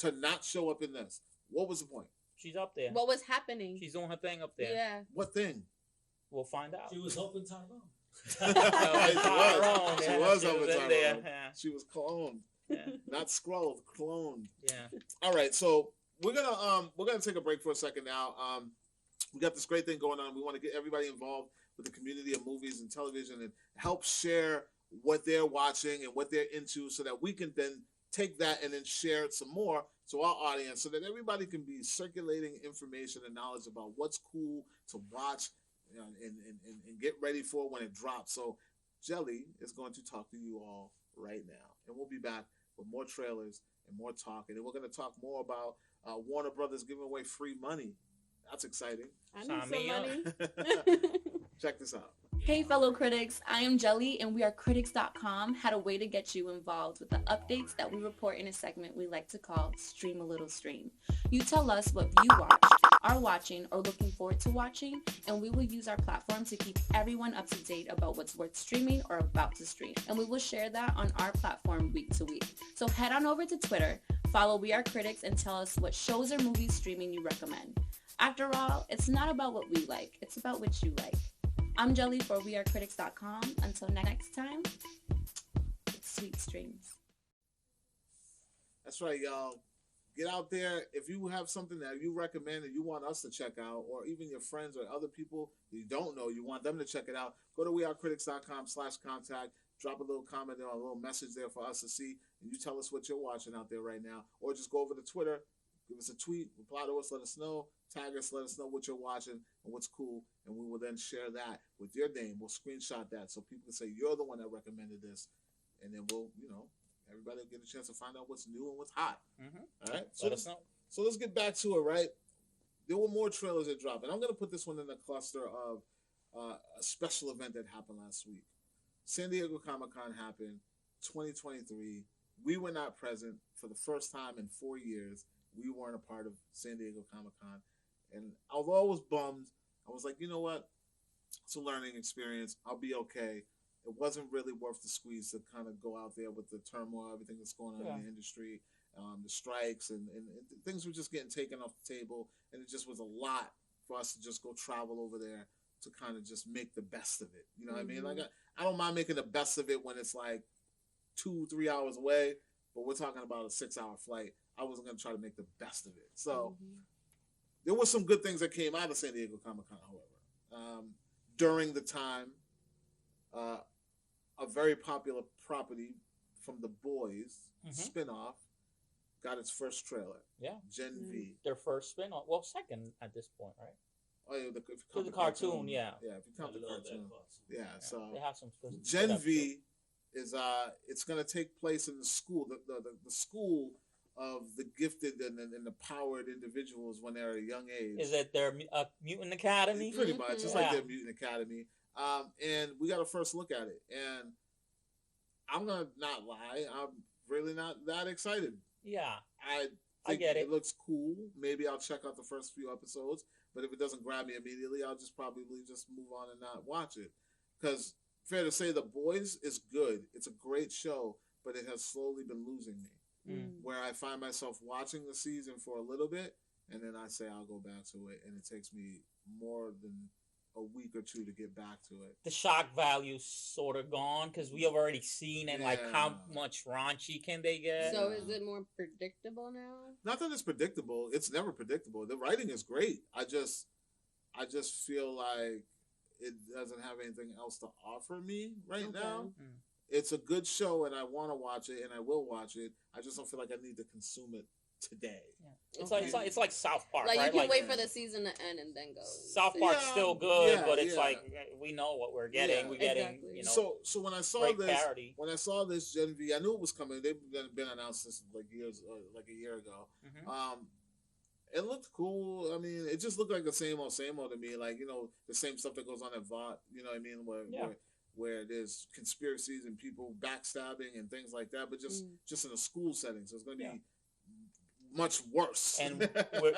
to not show up in this. What was the point? She's up there. What was happening? She's doing her thing up there. Yeah. What thing? We'll find out. She was helping Tyrone. She was helping Tyrone. Yeah. She was cloned. Yeah. Not scrolled, cloned. Yeah. All right, so we're gonna take a break for a second now. We got this great thing going on. We want to get everybody involved with the community of movies and television and help share what they're watching and what they're into so that we can then take that and then share it some more to our audience so that everybody can be circulating information and knowledge about what's cool to watch and get ready for when it drops. So Jelly is going to talk to you all right now. And we'll be back with more trailers and more talk. And then we're going to talk more about Warner Brothers giving away free money. That's exciting. I need some money. Check this out. Hey fellow critics, I am Jelly and we are CritiX.com had a way to get you involved with the updates that we report in a segment we like to call Stream a Little Stream. You tell us what you watch, are watching, or looking forward to watching, and we will use our platform to keep everyone up to date about what's worth streaming or about to stream. And we will share that on our platform week to week. So head on over to Twitter, follow We Are Critics, and tell us what shows or movies streaming you recommend. After all, it's not about what we like, it's about what you like. I'm Jelly for WeAreCritics.com. Until next time, sweet streams. That's right, y'all. Get out there. If you have something that you recommend and you want us to check out, or even your friends or other people you don't know, you want them to check it out, go to WeAreCritics.com/contact. Drop a little comment there, a little message there for us to see, and you tell us what you're watching out there right now. Or just go over to Twitter, give us a tweet, reply to us, let us know, tag us, let us know what you're watching and what's cool, and we will then share that with your name. We'll screenshot that so people can say you're the one that recommended this, and then we'll, everybody will get a chance to find out what's new and what's hot. All right? Let us know. So let's get back to it, right? There were more trailers that dropped, and I'm going to put this one in the cluster of a special event that happened last week. San Diego Comic-Con happened, 2023. We were not present for the first time in 4 years. We weren't a part of San Diego Comic-Con. And although I was bummed, I was like, you know what? It's a learning experience. I'll be okay. It wasn't really worth the squeeze to kind of go out there with the turmoil, everything that's going on in the industry, the strikes, and things were just getting taken off the table. And it just was a lot for us to just go travel over there to kind of just make the best of it. You know what I mean? Like, I don't mind making the best of it when it's like 2-3 hours away, but we're talking about a 6-hour flight. I wasn't going to try to make the best of it. So there were some good things that came out of San Diego Comic-Con, however. During the time, a very popular property from The Boys spinoff got its first trailer. Yeah. Gen V. Their first spinoff. Well, second at this point, right? Oh, yeah, if you count the cartoon, yeah. Yeah, if you count the cartoon. Yeah, so they have some Gen V is it's gonna take place in the school, the school of the gifted and the powered individuals when they're at a young age. Is it their Mutant Academy? Pretty much, it's like their Mutant Academy. And we got a first look at it, and I'm gonna not lie, I'm really not that excited. Yeah, I get it. It looks cool. Maybe I'll check out the first few episodes, but if it doesn't grab me immediately, I'll just probably just move on and not watch it. Because fair to say, The Boys is good. It's a great show, but it has slowly been losing me. Where I find myself watching the season for a little bit, and then I say I'll go back to it, and it takes me more than a week or two to get back to it. The shock value's sort of gone because we have already seen and like how much raunchy can they get. So is it more predictable now? Not that it's predictable. It's never predictable. The writing is great. I just feel like it doesn't have anything else to offer me right now. It's a good show, and I want to watch it, and I will watch it. I just don't feel like I need to consume it today. Yeah. It's like South Park, like right? You can wait for the season to end and then go. South Park's still good, but it's like we know what we're getting. Yeah, we're getting, So when I saw this Gen V, I knew it was coming. They've been announced since like years, like a year ago. It looked cool. I mean, it just looked like the same old to me. Like, the same stuff that goes on at VOT. You know what I mean? Where there's conspiracies and people backstabbing and things like that, but just in a school setting. So it's going to be much worse. And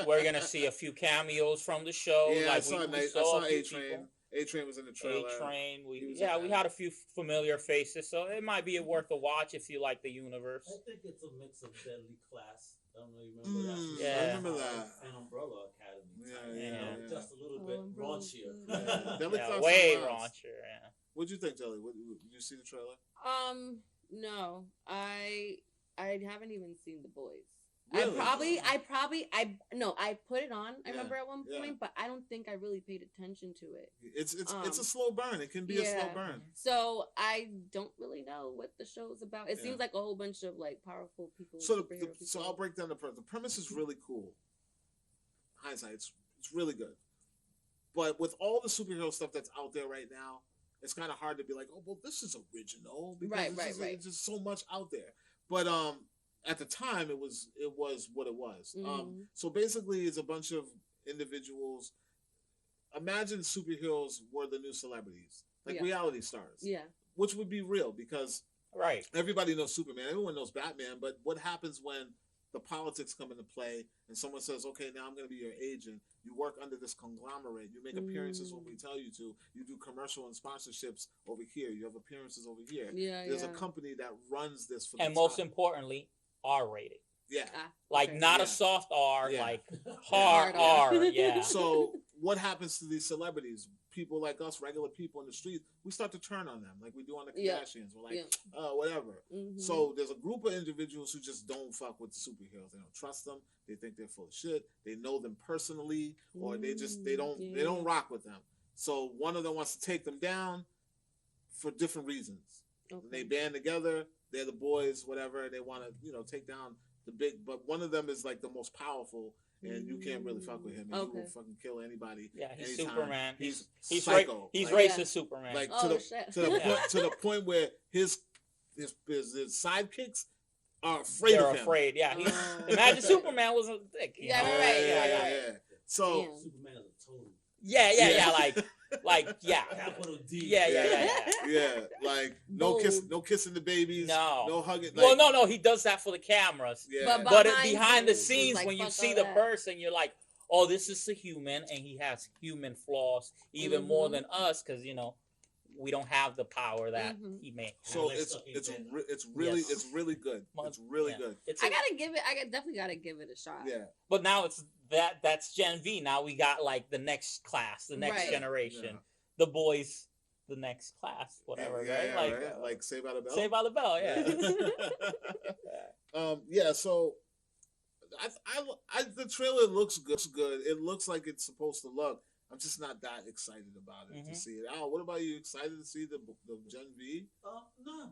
we're going to see a few cameos from the show. Yeah, like I saw A-Train. A-Train was in the trailer. A-Train. We had a few familiar faces, so it might be worth a watch if you like the universe. I think it's a mix of Deadly Class. I don't know if you remember that. Yeah, I remember that. And Umbrella Academy. Yeah. Just a little bit raunchier. Way raunchier, yeah. What'd you think, Jelly? Did you see the trailer? No. I haven't even seen The Boys. Really? I put it on. I remember at one point, but I don't think I really paid attention to it. It's a slow burn. It can be a slow burn. So I don't really know what the show's about. It seems like a whole bunch of like powerful people. So I'll break down the premise. The premise is really cool. Hindsight, it's really good. But with all the superhero stuff that's out there right now, it's kind of hard to be like, oh, well, this is original because there's just so much out there. But at the time, it was what it was. So basically, it's a bunch of individuals. Imagine superheroes were the new celebrities, like reality stars. Yeah, which would be real because everybody knows Superman, everyone knows Batman. But what happens when the politics come into play and someone says, okay, now I'm going to be your agent. You work under this conglomerate. You make appearances when we tell you to. You do commercial and sponsorships over here. You have appearances over here. There's a company that runs this for and most importantly, R-rated. Yeah. Not a soft R, like hard R. Yeah. So what happens to these celebrities? People like us, regular people in the street, we start to turn on them like we do on the Kardashians. We're like, whatever. So there's a group of individuals who just don't fuck with the superheroes. They don't trust them. They think they're full of shit. They know them personally, or they don't rock with them. So one of them wants to take them down for different reasons. They band together. They're the boys, whatever. They want to, take down the big. But one of them is like the most powerful. And you can't really fuck with him. And he will fucking kill anybody. Yeah, he's anytime. Superman. He's psycho. He's racist Superman. Like to the point where his sidekicks are afraid of him. They're afraid. Yeah. Imagine Superman was a dick. Yeah. So Superman is a total. Capital D. Like no kissing the babies, no hugging. No, he does that for the cameras. Yeah. But behind the scenes, like, when you see the person, you're like, oh, this is a human, and he has human flaws even more than us, because we don't have the power that he may. So it's really good. It's really good. I definitely gotta give it a shot. Yeah. But now that's Gen V. Now we got like the next class, the next generation. Yeah. The boys, the next class, whatever, right? Like Saved by the Bell. Saved by the Bell, yeah. So the trailer looks good. It looks like it's supposed to look. I'm just not that excited about it to see it. Al, what about you? Excited to see the Gen V? No.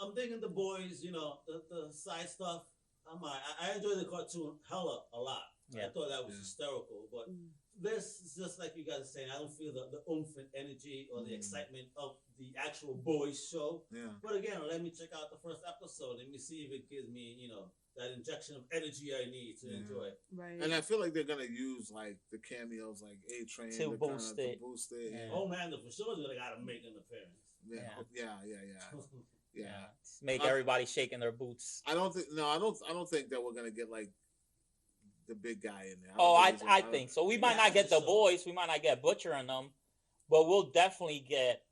I'm digging the boys. The side stuff. I enjoy the cartoon hella a lot. Yeah. I thought that was hysterical, but this is just like you guys are saying. I don't feel the oomph and energy or the excitement of the actual boys show. Yeah. But again, let me check out the first episode. Let me see if it gives me, that injection of energy I need to enjoy it. Right. And I feel like they're gonna use like the cameos, like A-Train to boost it. Yeah. Oh man, for sure they're gotta make an appearance. Yeah. Make everybody shaking their boots. I don't think that we're gonna get like the big guy in there. I think so. We might not get the boys. We might not get Butcher in them, but we'll definitely get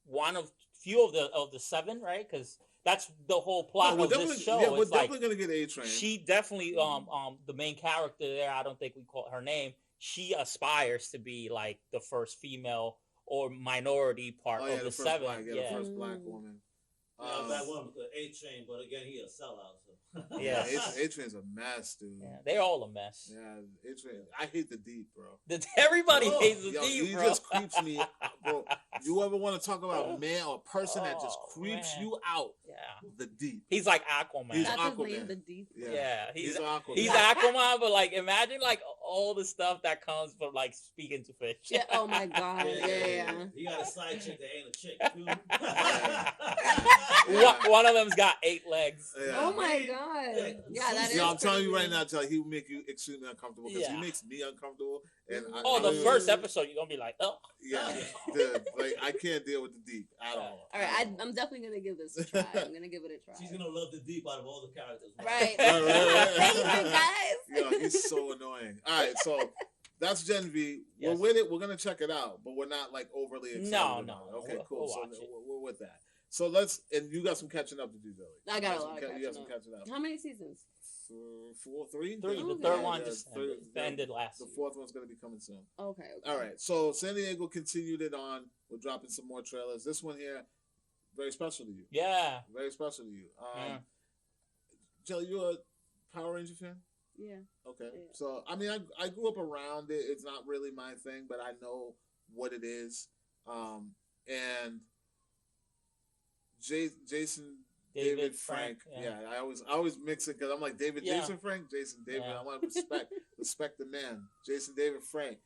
one of few of the seven, right? Because that's the whole plot of this show. Yeah, we're definitely gonna get A-Train. She definitely the main character there. I don't think we call her name. She aspires to be like the first female or minority part of the seven. The first black woman. Black woman, A-Train, but again, he a sellout. So. Yeah, A-Train's a mess, dude. Yeah, they're all a mess. Yeah, A-Train. I hate the Deep, bro. Everybody hates the Deep, bro. He just creeps me, bro. You ever want to talk about a man or a person that just creeps you out? Yeah, the Deep. He's like Aquaman. He's Aquaman. The Deep. Yeah, he's Aquaman. He's Aquaman, but like imagine like all the stuff that comes from like speaking to fish. Yeah. Oh my God. Yeah. He got a side chick that ain't a chick. One of them's got 8 legs. Yeah. Oh my God. Yeah, that is. I'm telling you right now, he will make you extremely uncomfortable because he makes me uncomfortable. And the first episode, you're gonna be like, oh. Yeah, dude, like I can't deal with the Deep at all. All right, I'm definitely gonna give this a try. I'm gonna give it a try. She's gonna love the Deep out of all the characters. Right. Thank you, guys. Yeah, he's so annoying. All right, so that's Gen V. Yes. We're with it. We're gonna check it out, but we're not like overly excited. No. Okay, cool. So we're with that. So and you got some catching up to do, Billy. I got a lot of catching up. You got some catching up. How many seasons? 3. The third one just ended last. The fourth one's going to be coming soon. Okay. All right. So San Diego continued it on. We're dropping some more trailers. This one here, very special to you. Yeah. Very special to you. Jelly, you a Power Ranger fan? Yeah. Okay. Yeah. So I mean, I grew up around it. It's not really my thing, but I know what it is. And Jason David Frank. Yeah, I always mix it because I'm like Jason Frank, Jason David. I want to respect the man, Jason David Frank.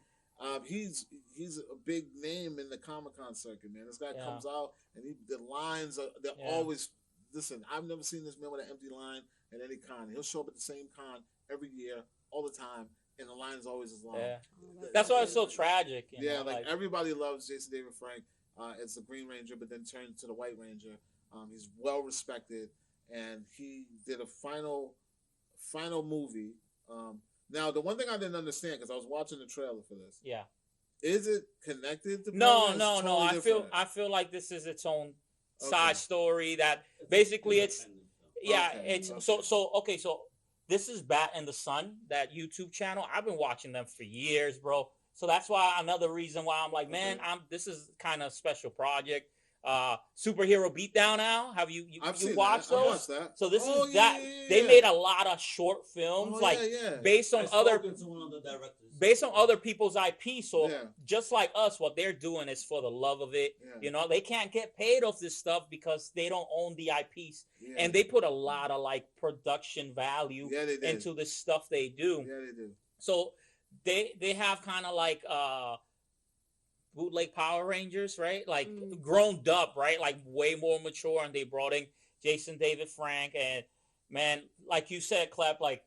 He's a big name in the Comic-Con circuit, man. This guy comes out and the lines they're always. Listen, I've never seen this man with an empty line at any con. He'll show up at the same con every year, all the time, and the line is always as long. Yeah. That's why it's so tragic. Like everybody loves Jason David Frank. It's the Green Ranger, but then turned to the White Ranger. He's well respected, and he did a final movie. Now, the one thing I didn't understand because I was watching the trailer for this. Yeah. Is it connected to? No. I feel like this is its own side story that basically it's so this is Bat in the Sun, that YouTube channel. I've been watching them for years, bro. So that's why another reason why I'm like, man, this is kind of a special project. Superhero Beatdown now. Have you watched those? I watched that. So this is that they made a lot of short films based on other people's IP. So just like us, what they're doing is for the love of it. Yeah. You know, they can't get paid off this stuff because they don't own the IPs. Yeah. And they put a lot of like production value into the stuff they do. Yeah, they do. So they have kind of like bootleg Power Rangers, right? Like grown up, right? Like way more mature, and they brought in Jason David Frank, and man, like you said, Klep, like,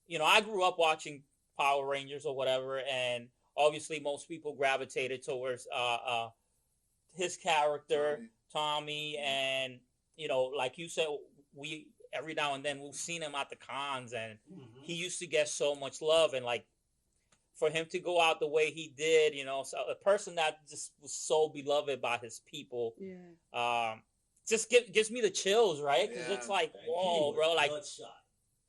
you know, I grew up watching Power Rangers or whatever, and obviously most people gravitated towards his character, Tommy, and you know, like you said, we every now and then we've seen him at the cons, and he used to get so much love, and like, for him to go out the way he did, you know, so a person that just was so beloved by his people, just gives me the chills, right? Because it's like, whoa, bro, like, bloodshot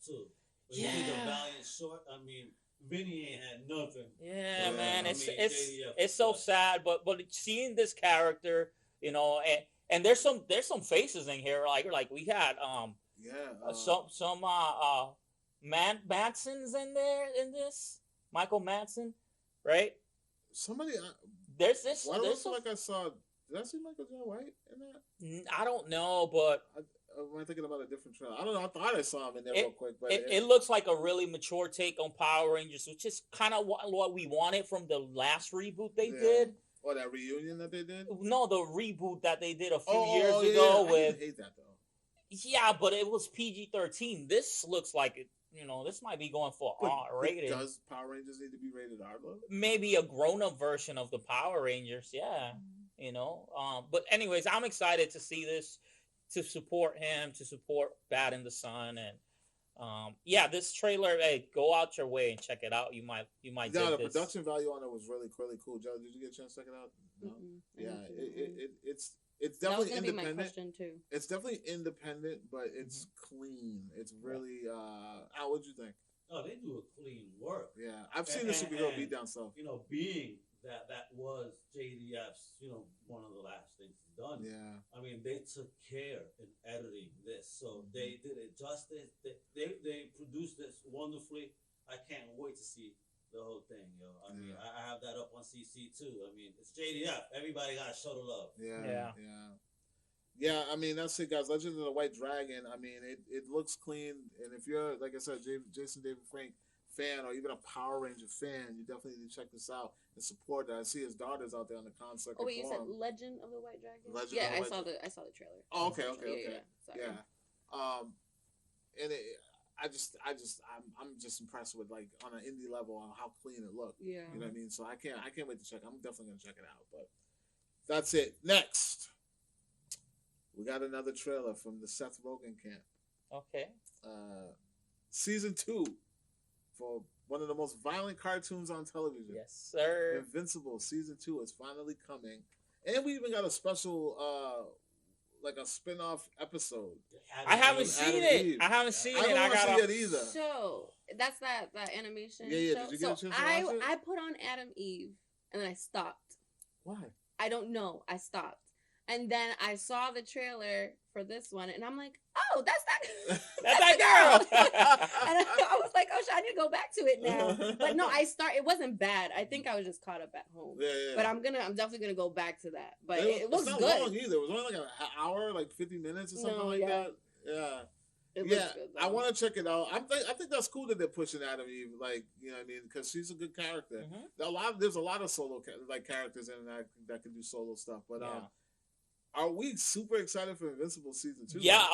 too. When you think of Valiant Short, I mean, Vinny ain't had nothing. Yeah, man, it's so sad, but seeing this character, you know, and there's some faces in here, like we had some Mansons in there in this. Michael Madsen, right? Somebody. There's this. Why do I feel like I saw? Did I see Michael J. White in that? I don't know, but am I thinking about a different trailer? I don't know. I thought I saw him in there real quick, but it looks like a really mature take on Power Rangers, which is kind of what we wanted from the last reboot they did. Or that reunion that they did? No, the reboot that they did a few years ago with. I hate that though. Yeah, but it was PG-13. This looks like it. This might be going for R-rated. Does Power Rangers need to be rated R though? Maybe a grown-up version of the Power Rangers. Yeah, But anyways, I'm excited to see this, to support him, to support Bad in the Sun, and this trailer. Hey, go out your way and check it out. You might. Yeah, the production value on it was really cool. Joe, did you get a chance to check it out? No. It's definitely independent. That was gonna be my question too. It's definitely independent, but it's clean. It's really. How would you think? Oh, they do a clean work. Yeah, I've seen the superhero beatdown stuff. Being that was JDF's, one of the last things done. Yeah. I mean, they took care in editing this, so they did it justice. They produced this wonderfully. I can't wait to see the whole thing, yo. I mean, I have that up on CC too. I mean, it's JDF. Everybody got to show the love. Yeah, I mean, that's it, guys. Legend of the White Dragon. I mean, it looks clean, and if you're, like I said, Jason David Frank fan or even a Power Ranger fan, you definitely need to check this out and support that. I see his daughters out there on the concert. Oh, wait, you said Legend of the White Dragon? I saw the trailer. Oh, okay. Yeah. And I'm just impressed with, like, on an indie level on how clean it looked. Yeah. You know what I mean? So I can't wait to check it. I'm definitely gonna check it out. But that's it. Next, we got another trailer from the Seth Rogen camp. Okay. Season 2 for one of the most violent cartoons on television. Yes, sir. Invincible Season 2 is finally coming, and we even got a special, like a spin-off episode. I haven't seen it. I haven't seen it. I don't want to see it either. So that's that animation. Yeah. Did you get a chance to watch it? I put on Adam Eve and then I stopped. Why? I don't know. I stopped. And then I saw the trailer for this one, and I'm like, "Oh, that's that girl." And I was like, "Oh, shit, I need to go back to it now." But no, it wasn't bad. I think I was just caught up at home. Yeah. But I'm definitely gonna go back to that. But it looks good. It's not long either. It was only like an hour, like 50 minutes or something that. Yeah. It looks good, I want to check it out. I think that's cool that they're pushing Adam Eve, like, you know what I mean, because she's a good character. Mm-hmm. There's a lot of solo characters in that can do solo stuff, but are we super excited for Invincible Season 2? Yeah,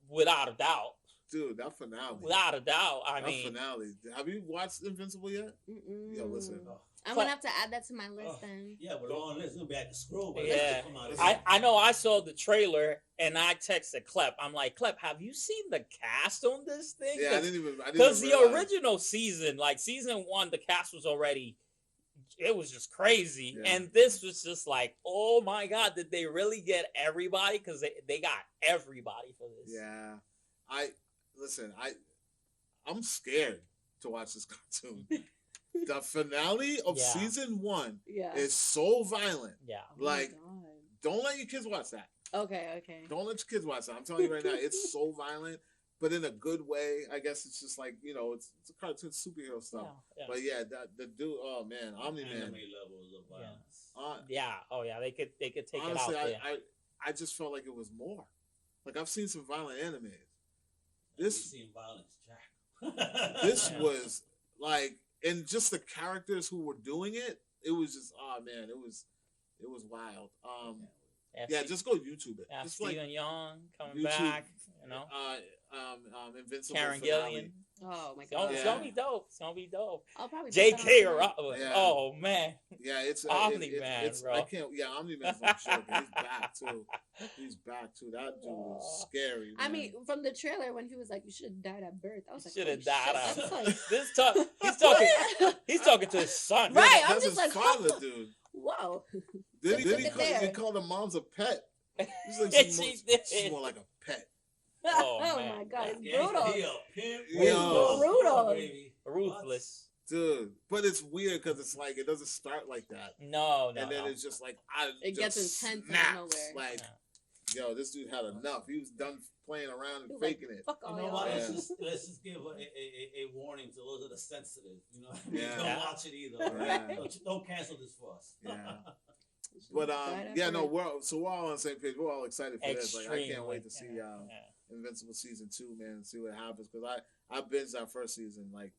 without a doubt. Dude, that finale. Without a doubt. I mean. Finale. Have you watched Invincible yet? Mm-mm. Yo, listen. I'm going to have to add that to my list then. Yeah, but on list. It's going to be at the scroll. But I know I saw the trailer and I texted Klep. I'm like, Klep, have you seen the cast on this thing? Yeah, I didn't even Because the original season, like season 1, the cast was already... It was just crazy. Yeah. And this was just like, oh my God, did they really get everybody? Because they got everybody for this. Yeah. I'm scared to watch this cartoon. The finale of season 1 is so violent. Yeah. Like, don't let your kids watch that. Okay. Don't let your kids watch that. I'm telling you right now, it's so violent. But in a good way, I guess it's just like, it's a cartoon superhero stuff. Yeah. But the dude, oh man, Omni-Man. Anime levels of violence. They could take honestly, it out there. I just felt like it was more. Like, I've seen some violent animes. You've seen violence, Jack. This was like, and just the characters who were doing it, it was just, oh man, it was wild. Just go YouTube it. Just Stephen Young coming back, Invincible. Karen Gillian. Oh my God. It's gonna be dope. It's gonna be dope. I'll probably J.K. Oh man. Yeah, it's Omni-Man, bro. I can't. Yeah, Omni-Man's for sure. He's back too. That dude was scary. Man. I mean, from the trailer when he was like, "You should have died at birth," I was like, "Should have died." He's talking to his son. Right. I'm That's just his like, father, dude. Whoa. Then he called her mom's a pet. He's like, she's more like a pet. Oh my God, it's brutal. It's brutal. Ruthless. Dude, but it's weird because it's like it doesn't start like that. No. And then it's just like it gets intense snaps. out of nowhere. Like yo, this dude had enough. He was done playing around and faking it. Fuck all you know what? Yeah. Let's just give a warning to those that are sensitive. You know, Yeah. don't watch it either. All right? Yeah. Don't cancel this for us. Yeah. But we're all on the same page. We're all excited for this. Like, I can't wait to see Invincible season 2, man, and see what happens. Because I binged that first season. Like,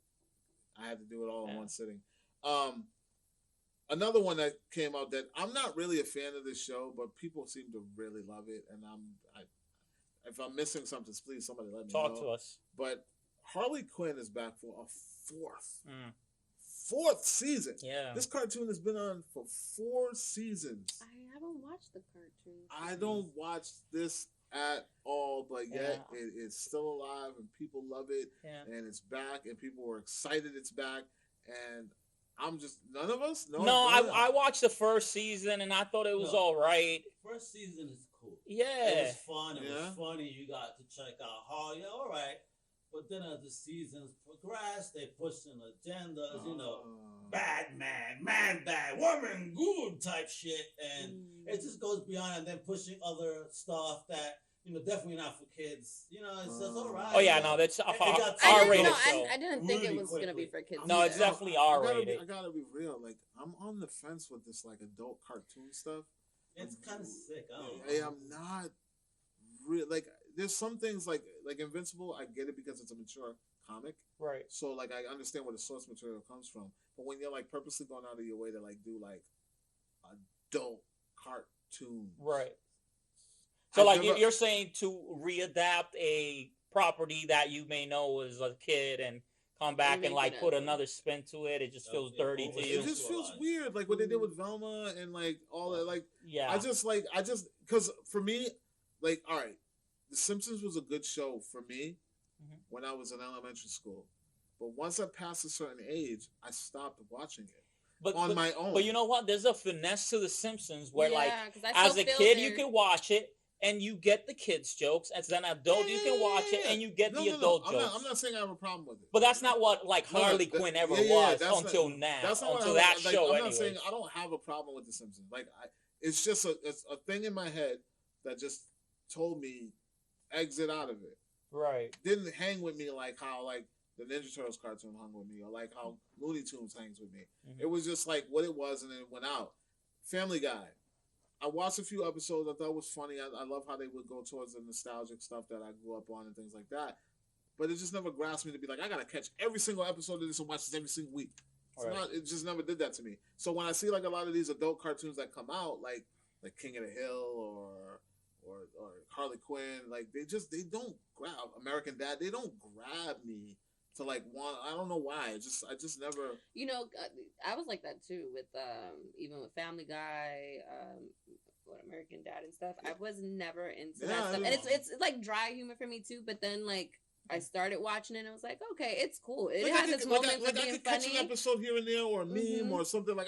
I had to do it all in one sitting. Another one that came out that I'm not really a fan of this show, but people seem to really love it. And if I'm missing something, please somebody let me know. Talk to us. But Harley Quinn is back for a fourth season. Yeah. This cartoon has been on for 4 seasons. I haven't watched the cartoon. I don't watch this at all, but yet it's still alive and people love it, and it's back, and people were excited it's back, and I'm just none of us. No, I watched the first season and I thought it was all right. First season is cool. Yeah, it was fun. It was funny. You got to check out Harley. Yeah, all right. But then as the seasons progress, they push in agendas, you know, bad man bad, woman good type shit. And it just goes beyond, and then pushing other stuff that, you know, definitely not for kids. You know, it's just all right. Oh, yeah, no, that's R-rated show. I didn't think it was going to be for kids. No, it's definitely R-rated. I gotta be real. Like, I'm on the fence with this, like, adult cartoon stuff. It's kind of sick. I don't know. Hey, I'm not really, like, there's some things, like Invincible, I get it because it's a mature comic. Right. So, like, I understand where the source material comes from. But when you're, like, purposely going out of your way to, like, do, like, adult cartoon. Right. So, you're saying to readapt a property that you may know as a kid and come back and, like, put another spin to it, it just feels dirty to you. It just feels weird. Like, what they did with Velma and, like, all that. Like, because for me, like, all right, The Simpsons was a good show for me when I was in elementary school. But once I passed a certain age, I stopped watching it on my own. But you know what? There's a finesse to The Simpsons where, like, as a kid, you can watch it and you get the kids' jokes. As an adult, you can watch it and you get the adult jokes. I'm not saying I have a problem with it. But that's not what, like, Harley Quinn ever was until now. Until that show, I'm not saying I don't have a problem with The Simpsons. Like, it's just a thing in my head that just told me exit out of it. Right. Didn't hang with me like how, like, the Ninja Turtles cartoon hung with me, or like how Looney Tunes hangs with me. It was just like what it was, and then it went out. Family Guy. I watched a few episodes. I thought it was funny. I love how they would go towards the nostalgic stuff that I grew up on and things like that. But it just never grasped me to be like, I gotta catch every single episode of this and watch this every single week. It just never did that to me. So when I see like a lot of these adult cartoons that come out, like King of the Hill or Harley Quinn, like they don't grab American Dad. They don't grab me to like want. I don't know why. I just never. You know, I was like that too with even with Family Guy, American Dad and stuff. I was never into that stuff, and it's like dry humor for me too. But then like I started watching it, and I was like, okay, it's cool. It has its moments of being funny. Catch an episode here and there, or a meme, or something like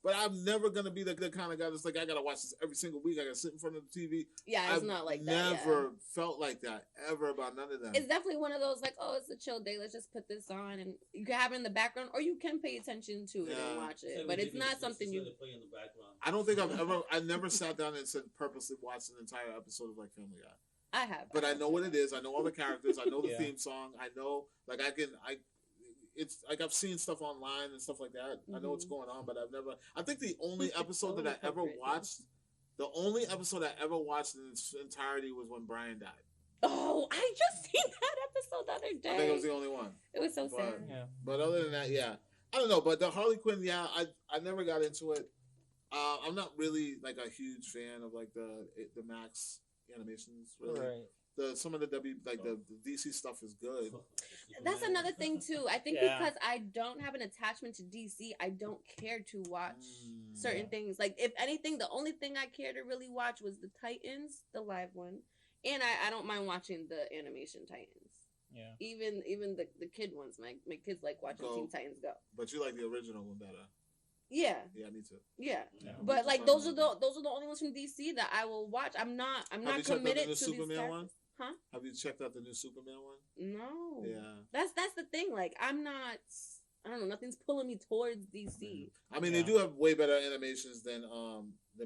But I'm never gonna be the kind of guy that's like, I gotta watch this every single week. I gotta sit in front of the TV. Yeah, it's not like that. Never felt like that ever about none of them. It's definitely one of those like, oh, it's a chill day. Let's just put this on, and you can have it in the background, or you can pay attention to it and watch it. But it's not something you play in the background. I don't think I never sat down and said purposely watched an entire episode of like Family Guy. I have, but I know what it is. I know all the characters. I know the theme song. I know, like it's like I've seen stuff online and stuff like that. I know what's going on, but I've never. I think the only episode that I ever watched, in its entirety was when Brian died. Oh, I just seen that episode the other day. I think it was the only one. It was so sad. Yeah. But other than that, I don't know. But the Harley Quinn, I never got into it. I'm not really like a huge fan of like the Max animations. Really. Right. Some of the the DC stuff is good. That's another thing too. I think because I don't have an attachment to DC, I don't care to watch certain things. Like if anything, the only thing I cared to really watch was the Titans, the live one, and I don't mind watching the animation Titans. Yeah. Even the kid ones. My kids like watching Teen Titans Go. But you like the original one better. Yeah. Yeah, me too. Yeah. But like those are the only ones from DC that I will watch. I'm not committed to these Superman one? Huh? Have you checked out the new Superman one? No. Yeah. That's the thing. Like I'm not. I don't know. Nothing's pulling me towards DC. I mean, they do have way better animations than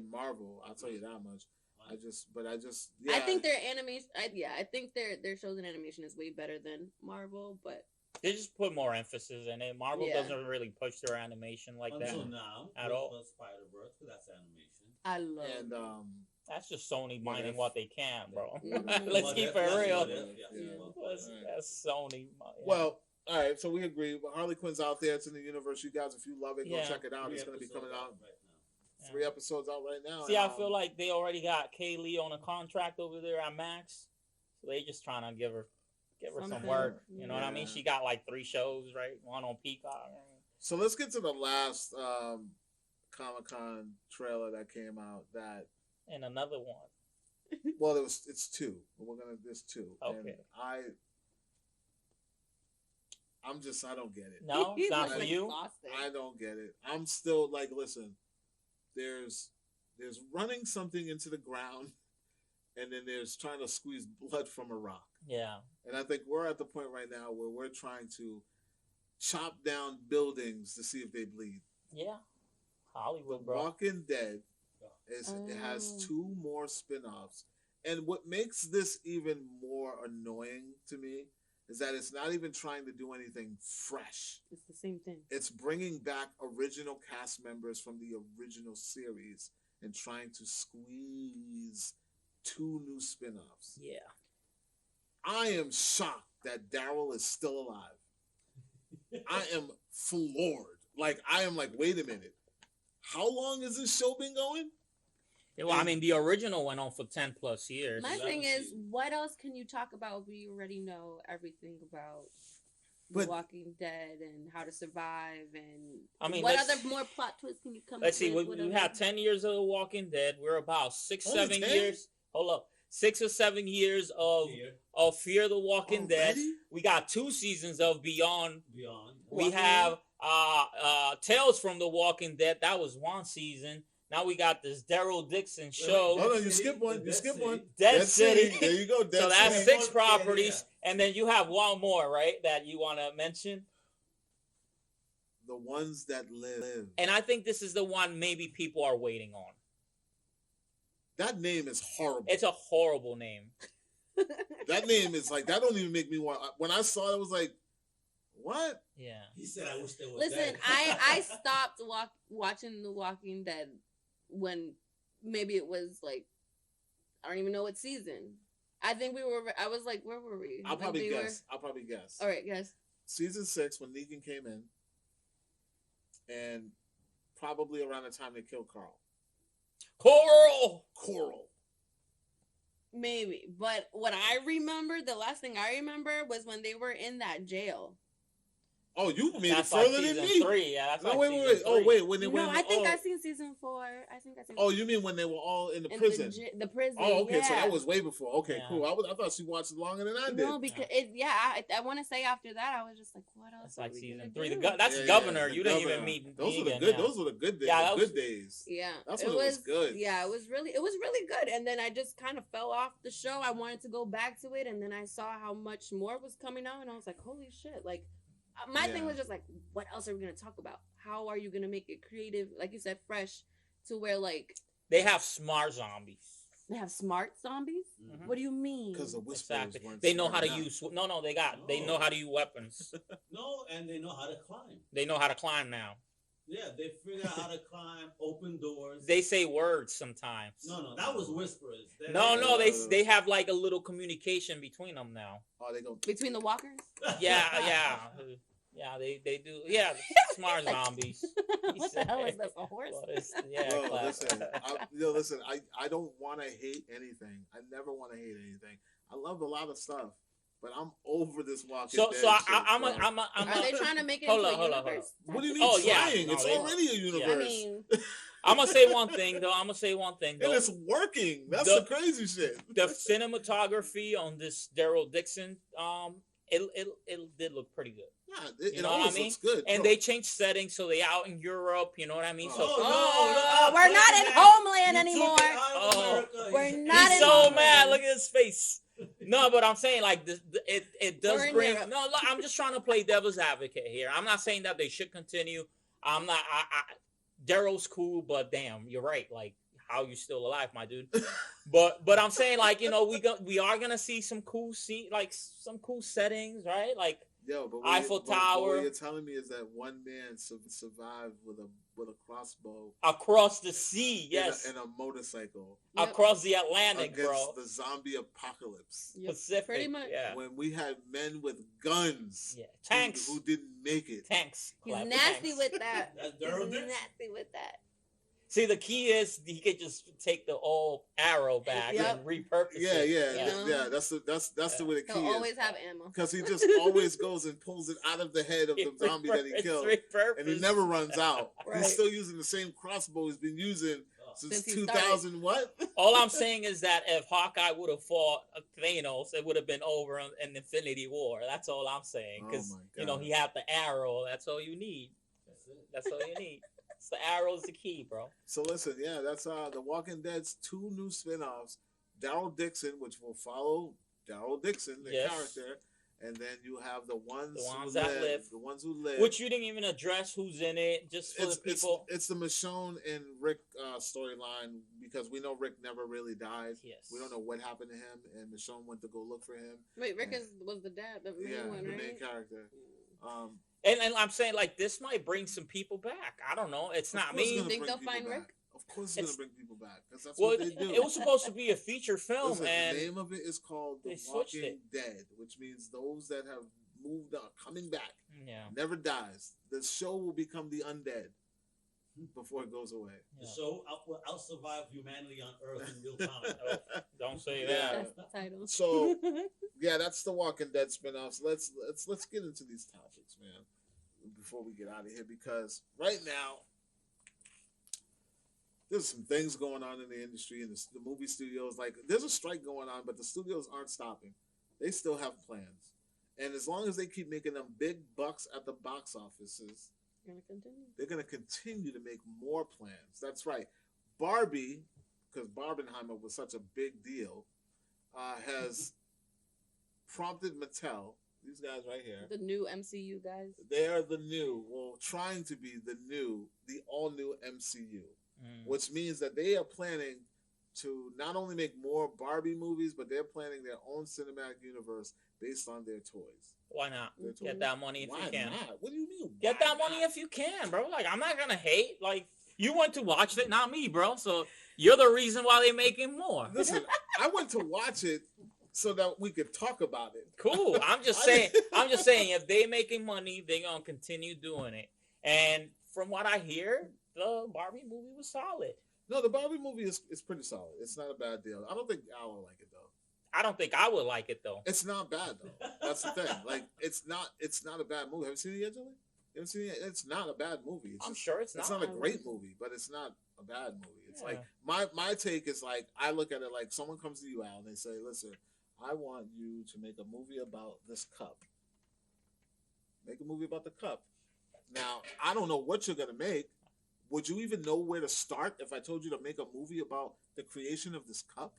Marvel. I'll tell you that much. Yeah. I think their animation. I think their shows and animation is way better than Marvel, but they just put more emphasis in it. Marvel doesn't really push their animation like that now at all. Spider-Verse, that's animation. I love. And that's just Sony minding what they can, bro. Mm-hmm. Let's keep it real. That's Sony. Well, all right. So we agree. But Harley Quinn's out there. It's in the universe. You guys, if you love it, go check it out. It's going to be coming out. Right now. 3 episodes out right now. See, I feel like they already got Kaylee on a contract over there at Max, so they just trying to give her some work. You know what I mean? She got like 3 shows, right? One on Peacock. So let's get to the last Comic-Con trailer that came out. And another one. Well, it's 2. There's 2. Okay. And I don't get it. No, it's not for you. I don't get it. I'm still like, listen, there's running something into the ground, and then there's trying to squeeze blood from a rock. Yeah. And I think we're at the point right now where we're trying to chop down buildings to see if they bleed. Yeah. Hollywood, The bro. Walking Dead it has 2 more spin-offs. And what makes this even more annoying to me is that it's not even trying to do anything fresh. It's the same thing. It's bringing back original cast members from the original series and trying to squeeze 2 new spin-offs. Yeah. I am shocked that Daryl is still alive. I am floored. I am like, wait a minute. How long has this show been going? Well, I mean, the original went on for 10 plus years. My thing is, what else can you talk about? We already know everything about The Walking Dead and how to survive, and what other more plot twists can you come up with? Let's see, we had 10 years of The Walking Dead. We're about 6-7 years. Hold up. 6 or 7 years of Fear the Walking Dead. We got 2 seasons of Beyond. We have Tales from the Walking Dead. That was 1 season. Now we got this Daryl Dixon show. Hold on, you skip one. Dead City. There you go. So that's 6 properties. And then you have 1 more, right, that you want to mention? The Ones That Live. And I think this is the one maybe people are waiting on. That name is horrible. It's a horrible name. That name is like, that don't even make me want. When I saw it, I was like, what? Yeah. He said, I wish they were Listen, dead. I stopped watching The Walking Dead when maybe it was like, I don't even know what season. I think I was like, where were we? I'll probably guess. All right, guess. Season 6 when Negan came in. And probably around the time they killed Carl. Coral. Maybe. But what I remember, the last thing I remember was when they were in that jail. Oh, you made it further than me. 3. Yeah, that's wait. Oh, wait. When they went. No, I think I seen season 4. Oh, you mean when they were all in the prison? The prison. Oh, okay. Yeah. So that was way before. Okay, cool. I thought she watched it longer than I did. No, because I want to say after that I was just like, what else? That's like season 3. That's Governor. You didn't even meet. Those were the good. Those were the good days. Yeah, good days. Yeah, that's when it was good. Yeah, it was really good. And then I just kind of fell off the show. I wanted to go back to it, and then I saw how much more was coming out, and I was like, holy shit! Like. My thing was just like, what else are we going to talk about? How are you going to make it creative, like you said, fresh, to where like... They have smart zombies. They have smart zombies? Mm-hmm. What do you mean? Because the Whisperers weren't They know how to use... No, they know how to use weapons. No, and they know how to climb. They know how to climb now. Yeah, they figure out how to climb, open doors. They say words sometimes. No, that was Whisperers. They have like a little communication between them now. Oh, they go... Between the walkers? Yeah. Yeah, they do. Yeah, smart zombies. What the hell is this? A horse? Listen. I don't want to hate anything. I never want to hate anything. I love a lot of stuff, but I'm over this Walking Dead. Are they trying to make it into a universe? What do you mean trying? It's already a universe. I'm gonna say one thing though. And it's working. That's the crazy shit. The cinematography on this Daryl Dixon, it did look pretty good. Yeah, it always looks good. And they changed settings, so they out in Europe. You know what I mean? We're not in Homeland anymore. We're not. He's so mad. Look at his face. No, but I'm saying like this. It does bring. No, look, I'm just trying to play devil's advocate here. I'm not saying that they should continue. I'm not. Daryl's cool, but damn, you're right. Like, how you still alive, my dude. But I'm saying, like, you know, we are gonna see some cool some cool settings, right? Like but Eiffel Tower. But what you're telling me is that one man survived with a crossbow across the sea, yes, and a motorcycle across the Atlantic, against the zombie apocalypse. Pacific, pretty much. Yeah. When we had men with guns, tanks, who didn't make it. Tanks. He's nasty with that. Daryl He's nasty with that. See, the key is he could just take the old arrow back and repurpose it. Yeah. That's the way the key is. He'll always have ammo because he just always goes and pulls it out of the head of the zombie that he killed, and he never runs out. Right. He's still using the same crossbow he's been using since 2000. What? All I'm saying is that if Hawkeye would have fought Thanos, it would have been over in Infinity War. That's all I'm saying, because you know he had the arrow. That's all you need. That's all you need. The arrow's the key, bro. So listen, that's The Walking Dead's 2 new spin-offs. Daryl Dixon, which will follow Daryl Dixon, the character, and then you have the ones who live. Which you didn't even address who's in it, just for the people. It's the Michonne and Rick storyline, because we know Rick never really died. Yes. We don't know what happened to him, and Michonne went to go look for him. Wait, Rick was the dad, the main one, right? The main character. And I'm saying, like, this might bring some people back. I don't know. It's not me. You think they'll find Rick? Of course it's going to bring people back. Because that's what they do. It was supposed to be a feature film. Listen, and the name of it is called The Walking Dead, which means those that have moved on, coming back, never dies. The show will become the undead before it goes away. The show will out-survive humanity on Earth in real time. Don't say that. That's the title. So, that's the Walking Dead spin-offs. Let's get into these topics, man, before we get out of here, because right now there's some things going on in the industry and the movie studios. Like, there's a strike going on, but the studios aren't stopping. They still have plans, and as long as they keep making them big bucks at the box offices, they're going to continue to make more plans. That's right. Barbie, because Barbenheimer was such a big deal, has prompted Mattel, these guys right here. The new MCU guys. They are trying to be the all-new MCU, which means that they are planning to not only make more Barbie movies, but they're planning their own cinematic universe based on their toys. Why not? Get that money if you can. Not? What do you mean? Get that money if you can, bro. Like, I'm not gonna hate. Like, you went to watch it, not me, bro. So you're the reason why they're making more. Listen, I went to watch it so that we could talk about it. Cool. I'm just saying. If they're making money, they're gonna continue doing it. And from what I hear, the Barbie movie was solid. No, the Barbie movie is pretty solid. It's not a bad deal. I don't think Al will like it though. I don't think I would like it though. It's not bad though. That's the thing. Like, it's not a bad movie. Have you seen it yet, Julie? You haven't seen it yet? It's not a bad movie. I'm sure it's not. It's not a great movie, but it's not a bad movie. It's like my take is, like, I look at it like someone comes to you, Al, and they say, "Listen, I want you to make a movie about this cup. Make a movie about the cup." Now, I don't know what you're gonna make. Would you even know where to start if I told you to make a movie about the creation of this cup?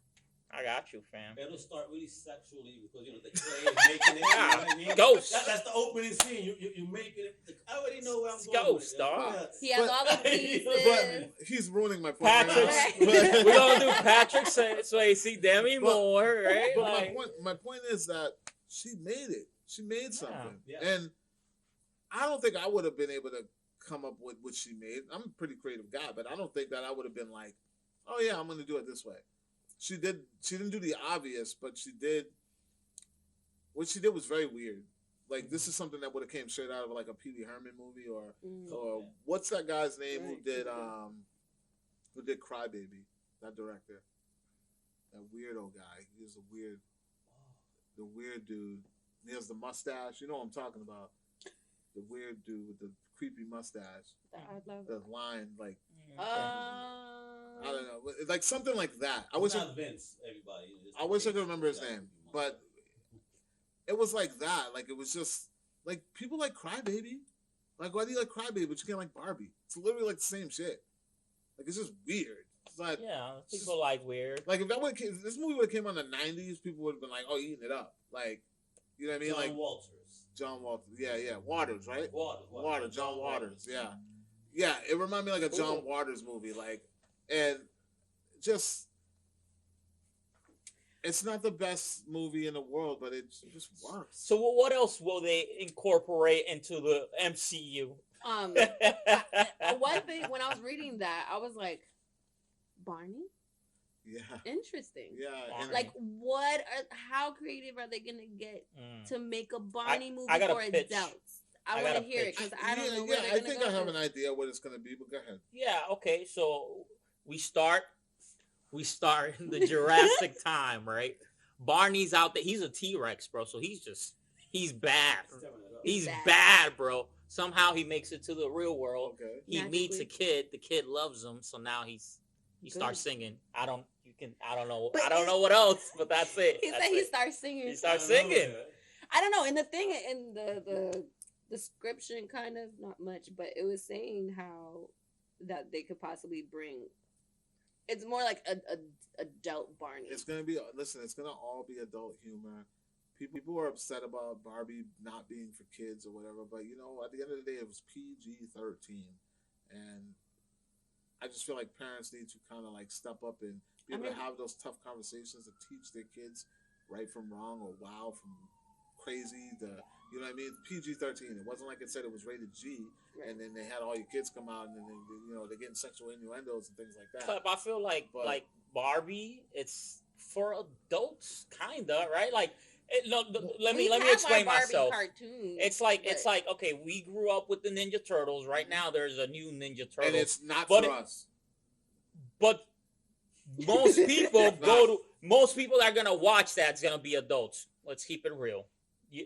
I got you, fam. It'll start really sexually because, you know, the clay is making it. You know what I mean? Ghost. That's the opening scene. You making it. I already know where I'm going. Ghost, dog. Yeah. He has all the pieces. But he's ruining my point. Patrick, we're gonna do Patrick Swayze, Demi Moore, right? But my point is that she made it. She made something, and I don't think I would have been able to come up with what she made. I'm a pretty creative guy, but I don't think that I would have been like, "Oh yeah, I'm going to do it this way." She didn't do the obvious, but she did. What she did was very weird. Like, this is something that would have came straight out of like a Pee Wee Herman movie, or what's that guy's name who did Cry Baby? That director, that weirdo guy. He's the weird dude. He has the mustache. You know what I'm talking about? The weird dude with the creepy mustache. The line, like, I don't know, like something like that. I wish Vince, everybody. I wish I could remember his name, but it was like that. Like, it was just like, people like Crybaby. Like, why do you like Crybaby but you can't like Barbie? It's literally like the same shit. Like, it's just weird. It's like, people like weird. Like, if this movie would have came out in the 90s, people would have been like, "Oh, eating it up." Like, you know what I mean? John Walters. Yeah. Waters, right? Waters. John Waters. Yeah. It reminded me like a John Waters movie. Like, and just. It's not the best movie in the world, but it just works. So what else will they incorporate into the MCU? One thing, when I was reading that, I was like, Barney? Yeah. Interesting. Yeah. Like, how creative are they going to get to make a Barney movie for adults? I want to hear it because I don't know where they're going to go. I think I have an idea what it's going to be, but go ahead. Yeah, okay. So we start in the Jurassic time, right? Barney's out there. He's a T-Rex, bro. So he's bad. He's bad, bro. Somehow he makes it to the real world. Okay. He meets a kid. The kid loves him. So now he starts singing. I don't know what else, but that's it. He said he starts singing. He starts singing. I don't know. And the thing in the description, kind of not much, but it was saying how that they could possibly bring. It's more like a adult Barney. It's gonna be. Listen, it's gonna all be adult humor. People are upset about Barbie not being for kids or whatever, but you know, at the end of the day, it was PG-13, and I just feel like parents need to kind of like step up and be able to have those tough conversations to teach their kids right from wrong or wow from crazy. You know what I mean? PG-13. It wasn't like it said it was rated G, and then they had all your kids come out, and then they're getting sexual innuendos and things like that. But I feel like Barbie, it's for adults, kinda, right? Like, let me explain myself. Cartoons, it's like okay, we grew up with the Ninja Turtles. Right now, there's a new Ninja Turtle, and it's not for us. But most people most people that are gonna watch that's gonna be adults. Let's keep it real.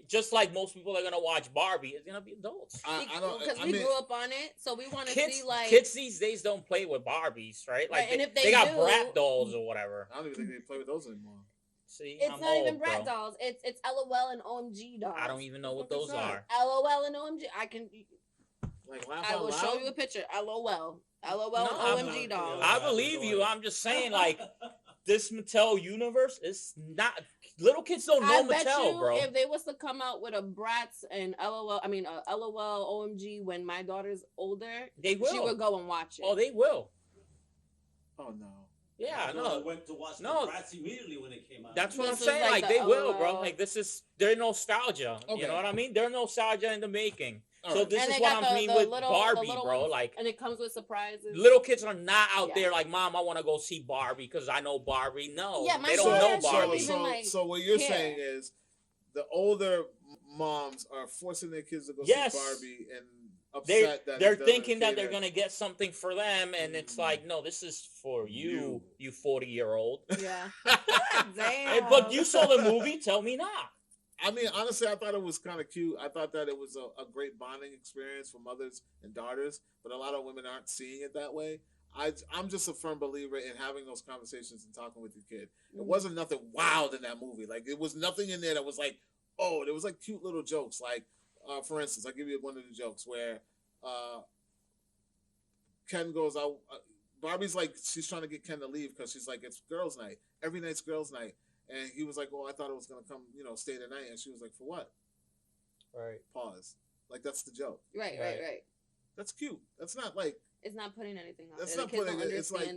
Just like most people are gonna watch Barbie, it's gonna be adults. Because we grew up on it, so we want to see like kids these days don't play with Barbies, right? Like and if they got Brat dolls or whatever. I don't even think they play with those anymore. See, it's not even Brat dolls. It's LOL and OMG dolls. I don't even know what those are. LOL and OMG. I can. Like laugh I will show you a picture. LOL and OMG dolls. I believe you. I'm just saying, like this Mattel universe is not. Little kids don't know Mattel, bro. If they was to come out with a Bratz and LOL OMG when my daughter's older, they will. She would go and watch it. Oh, they will. Oh no. Yeah, I went to watch the Bratz immediately when it came out. That's what I'm saying. Like they will, bro. Like this is their nostalgia. Okay. You know what I mean? Their nostalgia in the making. So this is what I'm mean with Barbie, bro. Like, and it comes with surprises. Little kids are not out there like, Mom, I want to go see Barbie because I know Barbie. No, they don't know Barbie. So what you're saying is the older moms are forcing their kids to go see Barbie and upset that they're thinking that they're gonna get something for them, and it's like, no, this is for you 40-year-old. Yeah. Damn. But you saw the movie. Tell me not. I mean, honestly, I thought it was kind of cute. I thought that it was a great bonding experience for mothers and daughters, but a lot of women aren't seeing it that way. I'm just a firm believer in having those conversations and talking with your kid. It wasn't nothing wild in that movie. Like, there was nothing in there that was like, there was like cute little jokes. Like, for instance, I'll give you one of the jokes where Ken goes out. Barbie's like, she's trying to get Ken to leave because she's like, it's girls' night. Every night's girls' night. And he was like, I thought it was going to come, stay the night. And she was like, for what? Right. Pause. Like, that's the joke. Right. That's cute. That's not like... It's not putting anything on. That's not putting it. It's like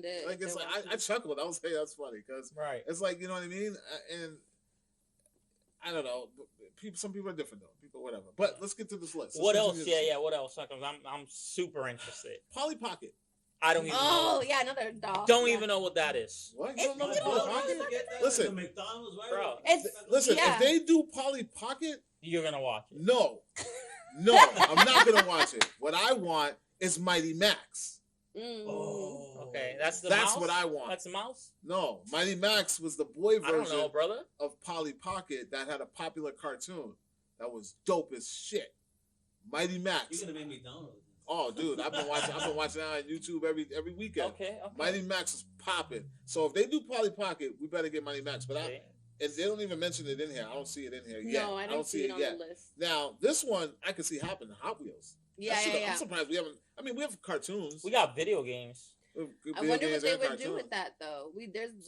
I chuckled. I was saying that's funny because it's like, you know what I mean? And I don't know. Some people are different though. People, whatever. But let's get to this list. What else? Yeah. What else? I'm super interested. Polly Pocket. I don't even know. Yeah, another doll. Don't even know what that is. What? You don't know Polly Pocket? Listen, McDonald's, right? If they do Polly Pocket, you're gonna watch it. No, I'm not gonna watch it. What I want is Mighty Max. Okay, that's mouse? What I want. That's the mouse? No, Mighty Max was the boy version I don't know, brother. of Polly Pocket that had a popular cartoon that was dope as shit. Mighty Max. You're gonna make me download it. Oh, dude, I've been watching that on YouTube every weekend. Okay. Mighty Max is popping. So if they do Polly Pocket, we better get Mighty Max. But and they don't even mention it in here. I don't see it in here yet. No, I don't see it on the list. Now, this one I can see happening. Hot Wheels. Yeah. I'm surprised we haven't. I mean, we have cartoons. We got video games. I wonder what they would do with that though.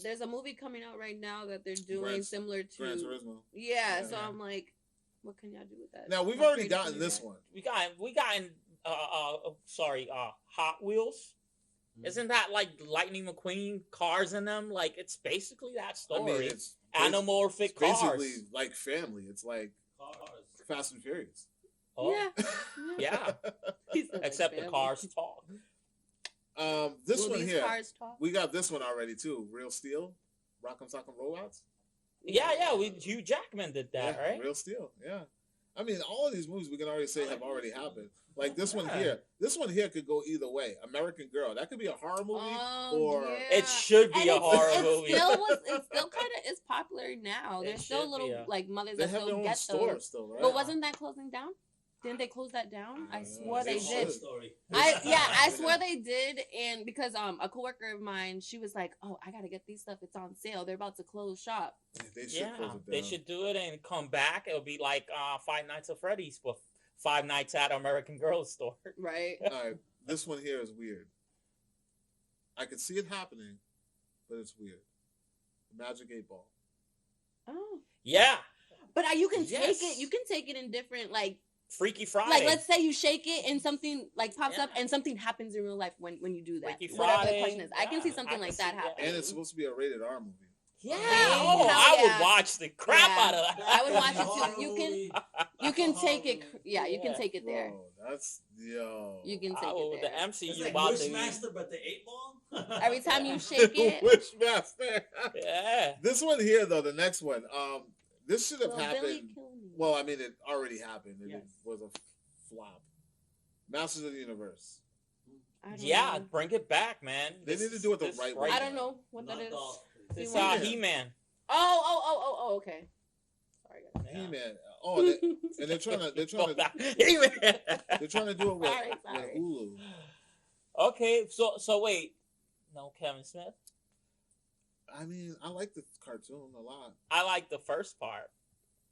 There's a movie coming out right now that they're doing similar to Gran Turismo. Yeah, so I'm like, what can y'all do with that? Now we've already gotten this one. We got Hot Wheels. Isn't that like Lightning McQueen cars in them? Like, it's basically that story. I mean, it's anamorphic cars. Basically like family. It's like cars. Fast and Furious. Oh. Yeah. Except the cars talk. This one here, we got this one already too. Real Steel, Rock'em Sock'em Robots. Yeah. Hugh Jackman did that, right? Real Steel, yeah. I mean, all of these movies we can already say have already happened. Like this one here. This one here could go either way. American Girl. That could be a horror movie, or it should be a horror movie. It's still kind of is popular now. There's still little like mothers that still get those. Still, right? But wasn't that closing down? Didn't they close that down? I swore they did. I swear they did. And because a coworker of mine, she was like, "Oh, I gotta get these stuff. It's on sale. They're about to close shop." They should close it down. They should do it and come back. It'll be like Five Nights at Freddy's, but 5 Nights at American Girl store. Right. All right. This one here is weird. I can see it happening, but it's weird. Magic 8 Ball. Oh. Yeah. But you can take it. You can take it in different like. Freaky Friday. Like, let's say you shake it and something like pops up and something happens in real life when you do that. Freaky Whatever Friday. the question is. I can see something like that happen. And it's supposed to be a rated R movie. Yeah. I would watch the crap out of that. I would watch it too. You can take it. Yeah, you can take it there. Bro, that's you can take it there. The MCU it's like about Wishmaster, but the 8 Ball. Every time you shake it. Wishmaster. Yeah. This one here though, the next one. This should have happened. Billy killed me. Well, I mean, it already happened. It was a flop. Masters of the Universe. Know. Bring it back, man. They need to do it the right way. I don't know what that is. It's He-Man. Oh, okay. Sorry, guys. He-Man. Oh, and they're trying to He-Man. They're trying to do it with Hulu. Okay, so wait. No Kevin Smith? I mean, I like the cartoon a lot. I like the first part.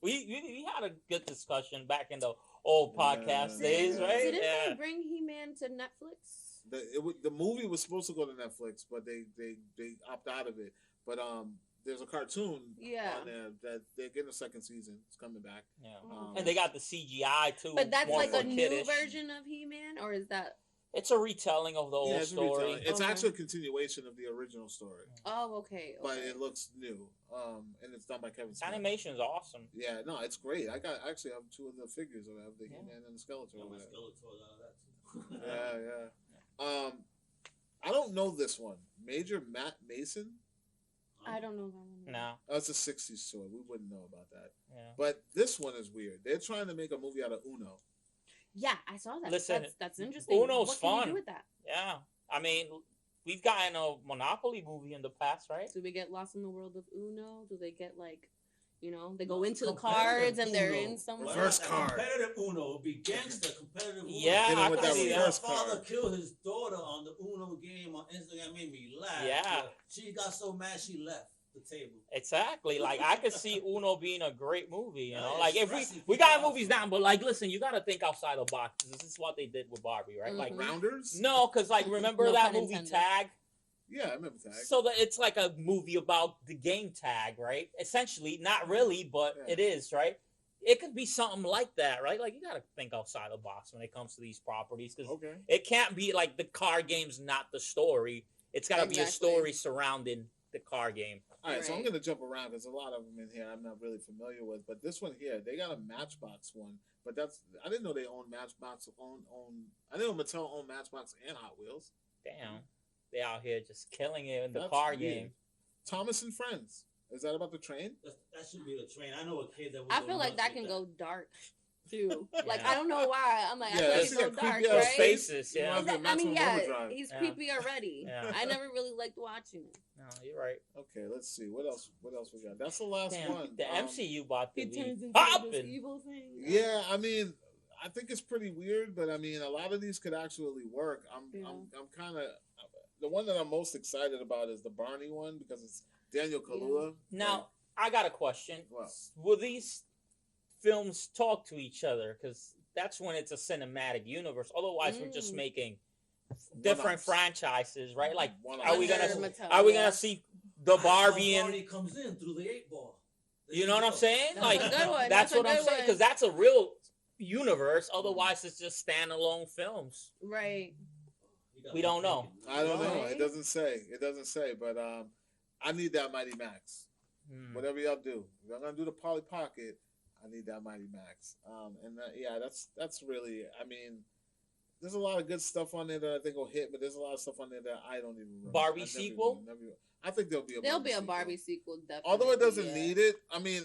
We had a good discussion back in the old podcast days, right? Didn't they bring He-Man to Netflix? The movie was supposed to go to Netflix, but they opt out of it. But there's a cartoon on there that they're getting a second season. It's coming back. Yeah, and they got the CGI too. But that's like a new version of He-Man, or is that? It's a retelling of the old story. It's actually a continuation of the original story. Oh, okay. But it looks new. And it's done by Kevin Smith. Animation is awesome. Yeah, no, it's great. I actually have 2 of the figures of the He-Man and the Skeletor. My Skeletor out of that too. Yeah. I don't know this one. Major Matt Mason. I don't know that one. No. That's a 60s toy. We wouldn't know about that. Yeah. But this one is weird. They're trying to make a movie out of Uno. Yeah, I saw that. Listen, that's interesting. Uno's what fun. Can you do with that? Yeah. I mean, we've gotten a Monopoly movie in the past, right? Do we get lost in the world of Uno? Do they get like, they go into the cards and they're in some reverse card. Competitive Uno would be gangster. Competitive Uno. Yeah, I with can that see reverse that. My father card. killed his daughter on the Uno game on Instagram. Made me laugh. Yeah. She got so mad she left the table. Exactly. Like, I could see Uno being a great movie, you know? Yeah, Like, if we got movies down, but, like, listen, you got to think outside the box. This is what they did with Barbie, right? Like, Rounders? No, because, like, remember that movie intended. Tag? Yeah, I remember Tag. So it's like a movie about the game Tag, right? Essentially, not really, but it is, right? It could be something like that, right? Like, you got to think outside the box when it comes to these properties, because it can't be like the card game's not the story. It's got to be a story surrounding the card game. All right, so I'm going to jump around because a lot of them in here I'm not really familiar with. But this one here, they got a Matchbox one. But I didn't know they own Matchbox. I didn't know Mattel owned Matchbox and Hot Wheels. Damn. They out here just killing it in the car game. Thomas and Friends. Is that about the train? That should be the train. I know a kid that was. I feel like that can go dark. Too. Like, I don't know why. I'm like, I it's feel like so dark, right? Faces, I mean, he's creepy already. Yeah. I never really liked watching it. No, you're right. Okay, let's see. What else we got? That's the last one. The MCU about to be popping. Evil thing. Yeah, I mean, I think it's pretty weird, but I mean, a lot of these could actually work. I'm kind of the one that I'm most excited about is the Barney one because it's Daniel Kaluuya. Now, I got a question. Will these films talk to each other? Because that's when it's a cinematic universe. Otherwise, we're just making different franchises, right? Like, are we gonna see the Barbie and Barney comes in through the 8 Ball? You know what I'm saying? That's what I'm saying, because that's a real universe. Otherwise, it's just standalone films. Right. We don't know. I don't know. It doesn't say. But I need that Mighty Max. Whatever y'all do, if y'all gonna do the Polly Pocket, I need that Mighty Max. That's really. I mean, there's a lot of good stuff on there that I think will hit, but there's a lot of stuff on there that I don't even remember. Barbie sequel? I think there'll be a Barbie sequel, definitely. Although it doesn't need it. I mean,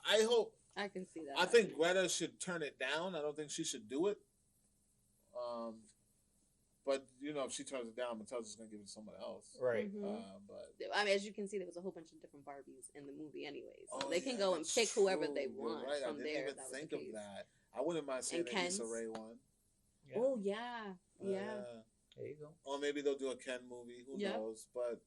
I hope. I can see that. I think Greta should turn it down. I don't think she should do it. But if she turns it down, Mattel's just gonna give it to someone else, right? But I mean, as you can see, there was a whole bunch of different Barbies in the movie, anyway, so they can go and pick whoever they want from there. I didn't even think of that. I wouldn't mind seeing an Issa Rae one. Yeah. Oh yeah. There you go. Or maybe they'll do a Ken movie. Who knows? But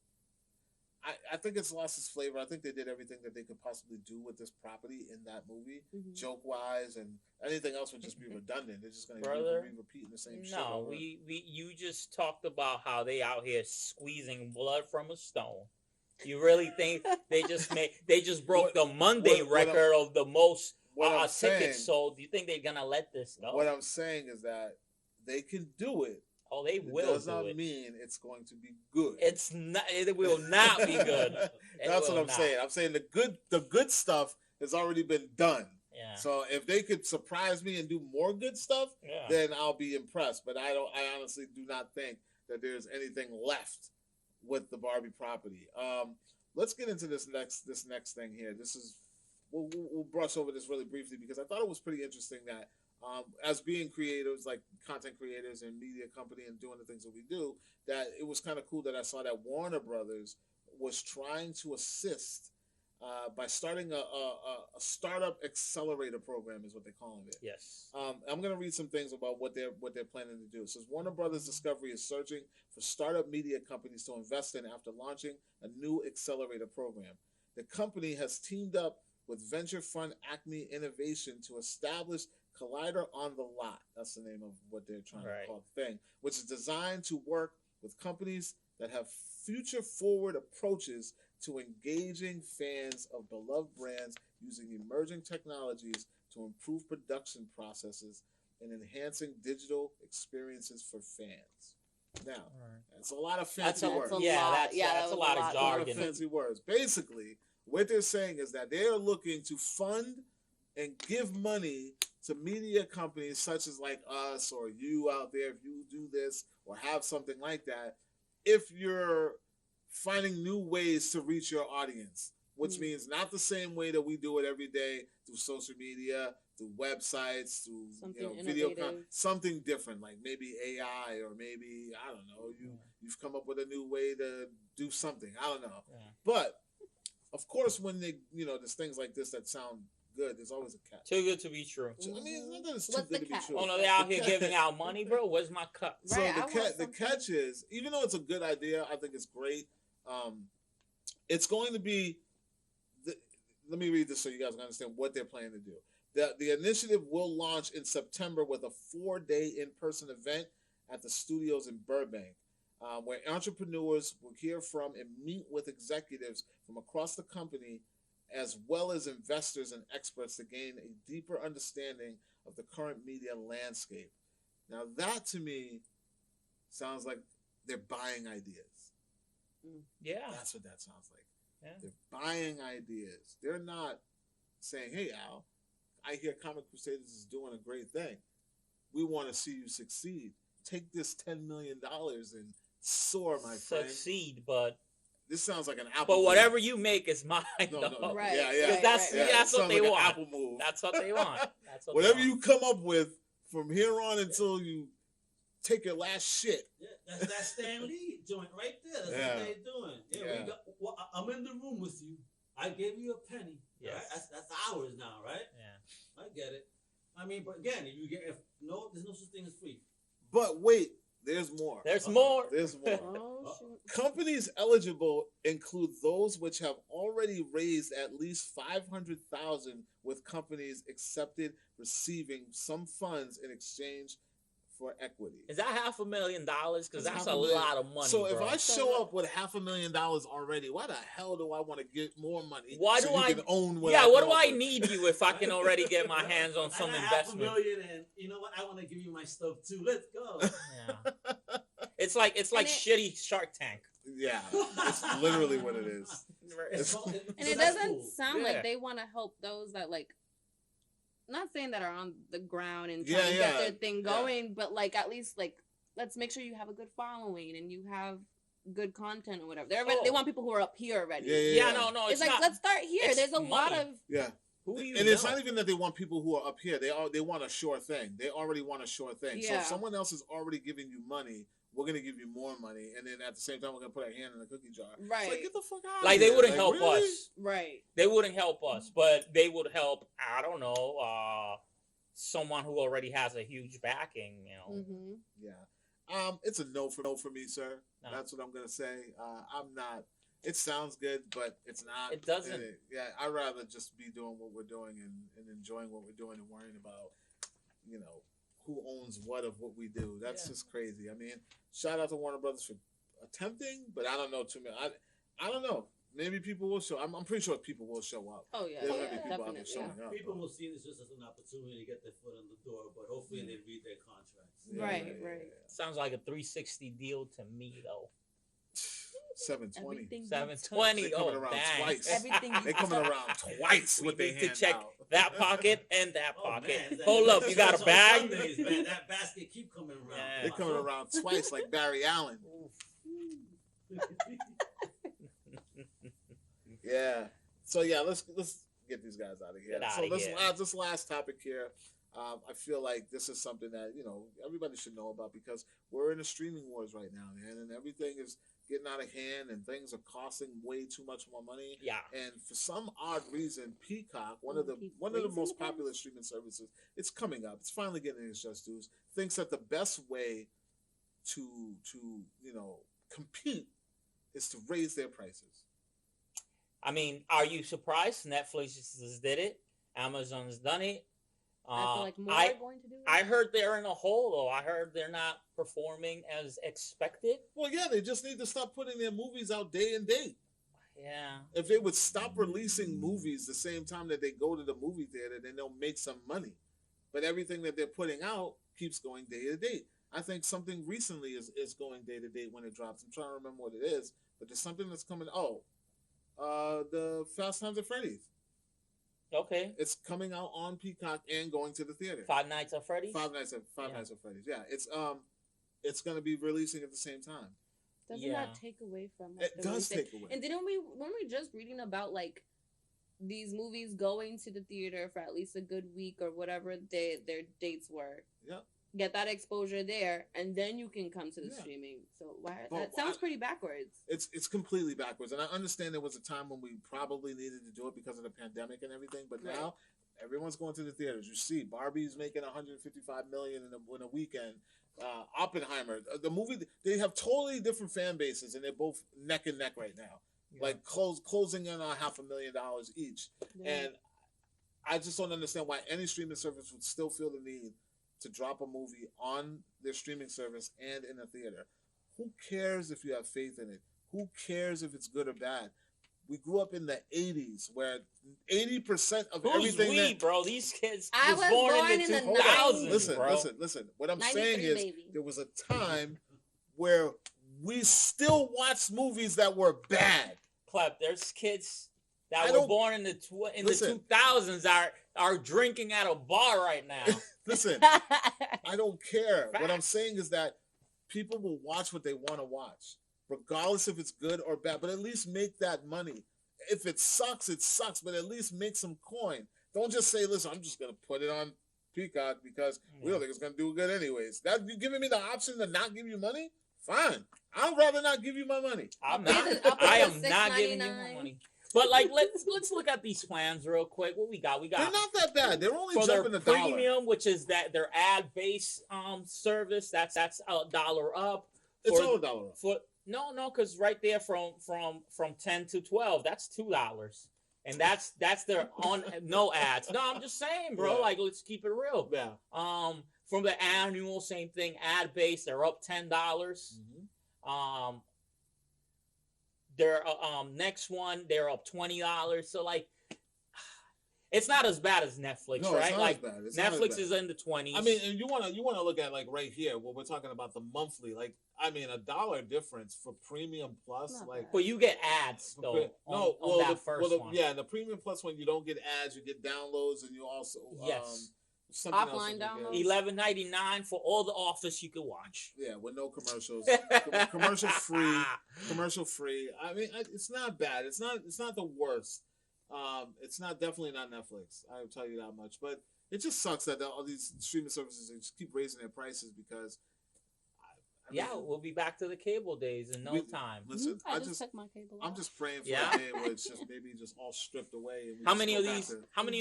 I think it's lost its flavor. I think they did everything that they could possibly do with this property in that movie, joke-wise, and anything else would just be redundant. They're just going to be repeating the same shit. No, you just talked about how they out here squeezing blood from a stone. You really think they just broke the Monday record of the most tickets sold? Do you think they're gonna let this go? What I'm saying is that they can do it. Oh, they will. It does not mean it's going to be good. It's not. It will not be good. That's what I'm saying. I'm saying the good stuff has already been done. Yeah. So if they could surprise me and do more good stuff, then I'll be impressed. But I honestly do not think that there's anything left with the Barbie property. Let's get into this next thing here. We'll brush over this really briefly because I thought it was pretty interesting that as being creators, like content creators and media company and doing the things that we do, that it was kind of cool that I saw that Warner Brothers was trying to assist by starting a startup accelerator program, is what they're calling it. Yes. I'm going to read some things about what they're planning to do. It says Warner Brothers Discovery is searching for startup media companies to invest in after launching a new accelerator program. The company has teamed up with venture fund Acme Innovation to establish Collider on the Lot. That's the name of what they're trying to call the thing, which is designed to work with companies that have future-forward approaches to engaging fans of beloved brands using emerging technologies to improve production processes and enhancing digital experiences for fans. Now, that's a lot of fancy words. That's a lot of jargon. A lot of fancy words. Basically, what they're saying is that they're looking to fund and give money to media companies such as like us or you out there, if you do this or have something like that, if you're finding new ways to reach your audience, which means not the same way that we do it every day through social media, through websites, through video content, something different, like maybe AI or maybe, I don't know, you've come up with a new way to do something. I don't know. Yeah. But of course, when there's things like this that sound good, there's always a catch. Too good to be true. I mean, it's not that it's too good to be true. Oh no, they're out here giving out money, bro. Where's my cut? So the catch is, even though it's a good idea, I think it's great. It's going to be. Let me read this so you guys can understand what they're planning to do. The initiative will launch in September with a 4-day in-person event at the studios in Burbank, where entrepreneurs will hear from and meet with executives from across the company, as well as investors and experts to gain a deeper understanding of the current media landscape. Now, that to me sounds like they're buying ideas. Yeah. That's what that sounds like. Yeah. They're buying ideas. They're not saying, hey, Al, I hear Comic Crusaders is doing a great thing. We want to see you succeed. Take this $10 million and soar, my friend. Succeed, but... This sounds like an Apple. But whatever you make is mine. No. Right. Yeah. That's what they like want. Apple move. That's what they want. Whatever you come up with from here on until you take your last shit. Yeah, that's that Stan Lee joint right there. That's what they're doing. I'm in the room with you. I gave you a penny. Yes. Right? That's ours now, right? Yeah. I get it. I mean, but again, there's no such thing as free. But wait. There's more. There's more. Companies eligible include those which have already raised at least $500,000, with companies accepted receiving some funds in exchange for equity. Is that $500,000? Because that's a lot of money. So if I show up with $500,000 already, why the hell do I want to get more money? Why do I own? What do I need you if I can already get my hands on some investment? $500,000, and you know what? I want to give you my stuff too. Let's go. Yeah. It's like shitty Shark Tank. Yeah, it's literally what it is. And it doesn't sound like they want to help those that like, not saying that are on the ground and trying to get their thing going, but like at least like let's make sure you have a good following and you have good content or whatever. They want people who are up here already. No. It's like let's start here. There's a lot of it's not even that they want people who are up here. They want a sure thing. They already want a sure thing. So if someone else is already giving you money, we're gonna give you more money, and then at the same time we're gonna put our hand in the cookie jar. Right? It's like, get the fuck out. Like of here. They wouldn't help really? us. Right. They wouldn't help us, but they would help. I don't know. Someone who already has a huge backing. You know. Mm-hmm. Yeah. It's a no for me, sir. No. That's what I'm gonna say. I'm not. It sounds good, but it's not. It doesn't. I'd rather just be doing what we're doing and enjoying what we're doing and worrying about, who owns what of what we do. That's just crazy. I mean, shout out to Warner Brothers for attempting, but I don't know too many. I don't know. Maybe people will show. I'm pretty sure people will show up. Oh yeah, there's gonna be people out there showing up. People will see this just as an opportunity to get their foot in the door, but hopefully they read their contracts. Right. Sounds like a 360 deal to me, though. 720. 720. They coming around twice. They coming around twice with their hand check out. That pocket and that pocket. Man, Hold up, you got a bag? Sundays, man, that basket keep coming around. Yeah. They're coming around twice like Barry Allen. Yeah. So let's get these guys out of here. This last topic here. I feel like this is something that everybody should know about because we're in a streaming wars right now, man, and everything is getting out of hand and things are costing way too much more money. Yeah. And for some odd reason, Peacock, one of the most popular streaming services, it's coming up. It's finally getting its just dues. Thinks that the best way to compete is to raise their prices. I mean, are you surprised? Netflix just did it. Amazon's done it. I feel like more are going to do it. I heard they're in a hole, though. I heard they're not performing as expected. Well, yeah, they just need to stop putting their movies out day and date. Yeah. If they would stop releasing movies the same time that they go to the movie theater, then they'll make some money. But everything that they're putting out keeps going day to day. I think something recently is going day to day when it drops. I'm trying to remember what it is, but there's something that's coming. The Fast Times at Freddy's. Okay. It's coming out on Peacock and going to the theater. Five Nights at Freddy's? Five Nights at Freddy's. Yeah. It's going to be releasing at the same time. Doesn't that take away from it does take away. And weren't we just reading about like these movies going to the theater for at least a good week or whatever their dates were? Yeah. Get that exposure there, and then you can come to the streaming. So that sounds pretty backwards. It's completely backwards, and I understand there was a time when we probably needed to do it because of the pandemic and everything. But now everyone's going to the theaters. You see, Barbie's making $155 million in a weekend. Oppenheimer, the movie, they have totally different fan bases, and they're both neck and neck right now, like closing in on $500,000 each. And I just don't understand why any streaming service would still feel the need to drop a movie on their streaming service and in a theater. Who cares if you have faith in it? Who cares if it's good or bad? We grew up in the 80s where 80% of everything bro? These kids I was born in the 2000s. Listen. What I'm saying is there was a time where we still watched movies that were bad. Klep, there's kids that were born in the 2000s are drinking at a bar right now. Listen, I don't care. Fact. What I'm saying is that people will watch what they want to watch, regardless if it's good or bad, but at least make that money. If it sucks, but at least make some coin. Don't just say, listen, I'm just going to put it on Peacock because we don't think it's going to do good anyways. That you giving me the option to not give you money? Fine. I'd rather not give you my money. I am not giving you my money. But let's look at these plans real quick. What we got? They're not that bad. They're only for jumping their $1. Premium, which is their ad-based service. That's $1 up. It's all $1 up. No, because right there from 10 to 12, that's $2, and that's their on no ads. No, I'm just saying, bro. Yeah. Let's keep it real. Yeah. From the annual, same thing. Ad-based, they're up $10. Mm-hmm. Their next one, they're up $20. So It's not as bad as Netflix, no, right? It's not like as bad. It's Netflix is in the 20s. I mean, and you wanna look at like right here. What we're talking about the monthly. Like, I mean, $1 difference for Premium Plus. Not like, bad. but you get ads though. On that first one. Yeah, and the Premium Plus one, you don't get ads. You get downloads, and you also offline downloads. $11.99 for all the Office you can watch. Yeah, with no commercials. commercial free. I mean, it's not bad. It's not the worst. It's definitely not Netflix. I'll tell you that much. But it just sucks that all these streaming services just keep raising their prices because. We'll be back to the cable days in no time. Listen, I just took my cable off. I'm just praying for a day where it's just maybe just all stripped away. And how many of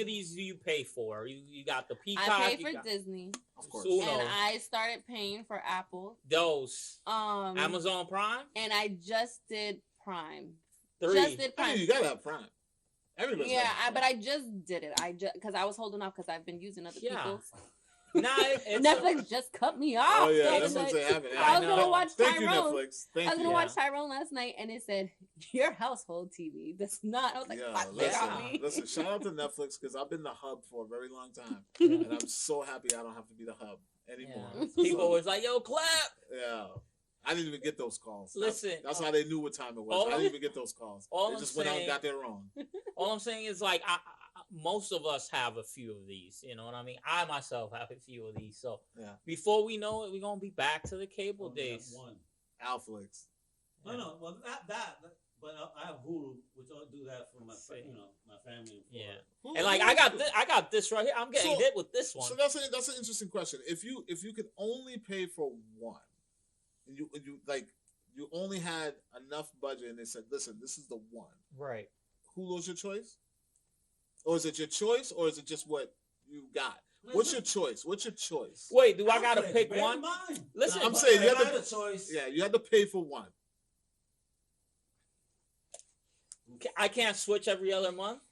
these do you pay for? You got the Peacock. I pay for Disney, of course, Uno. and I started paying for Apple. Amazon Prime, and I just did Prime. 3. Just did Prime. I mean, you gotta have Prime. Everybody. But I just did it. Because I was holding off because I've been using other people's. Netflix just cut me off. Oh yeah, that's what they have. I was gonna watch Tyrone. Thank you, Netflix. I was gonna watch Tyrone last night, and it said your household TV. That's not. I was like, listen. Shout out to Netflix because I've been the hub for a very long time, and I'm so happy I don't have to be the hub anymore. Yeah. People always like, "Yo, clap." Yeah. I didn't even get those calls. Listen, that's how they knew what time it was. I didn't even get those calls. They just went out and got their own. All I'm saying is like most of us have a few of these. You know what I mean? I myself have a few of these. So before we know it, we're gonna be back to the cable days. Alflix. No. Well, that. But I have Hulu, which I'll do that for my family. Yeah. And like I got this right here. I'm getting hit with this one. So that's an interesting question. If you could only pay for one. And you only had enough budget, and they said, "Listen, this is the one." Right. Hulu's your choice, or is it your choice, or is it just what you got? What's your choice? Wait, do I gotta pick one? Listen, I'm saying you have a choice. Yeah, you have to pay for one. I can't switch every other month.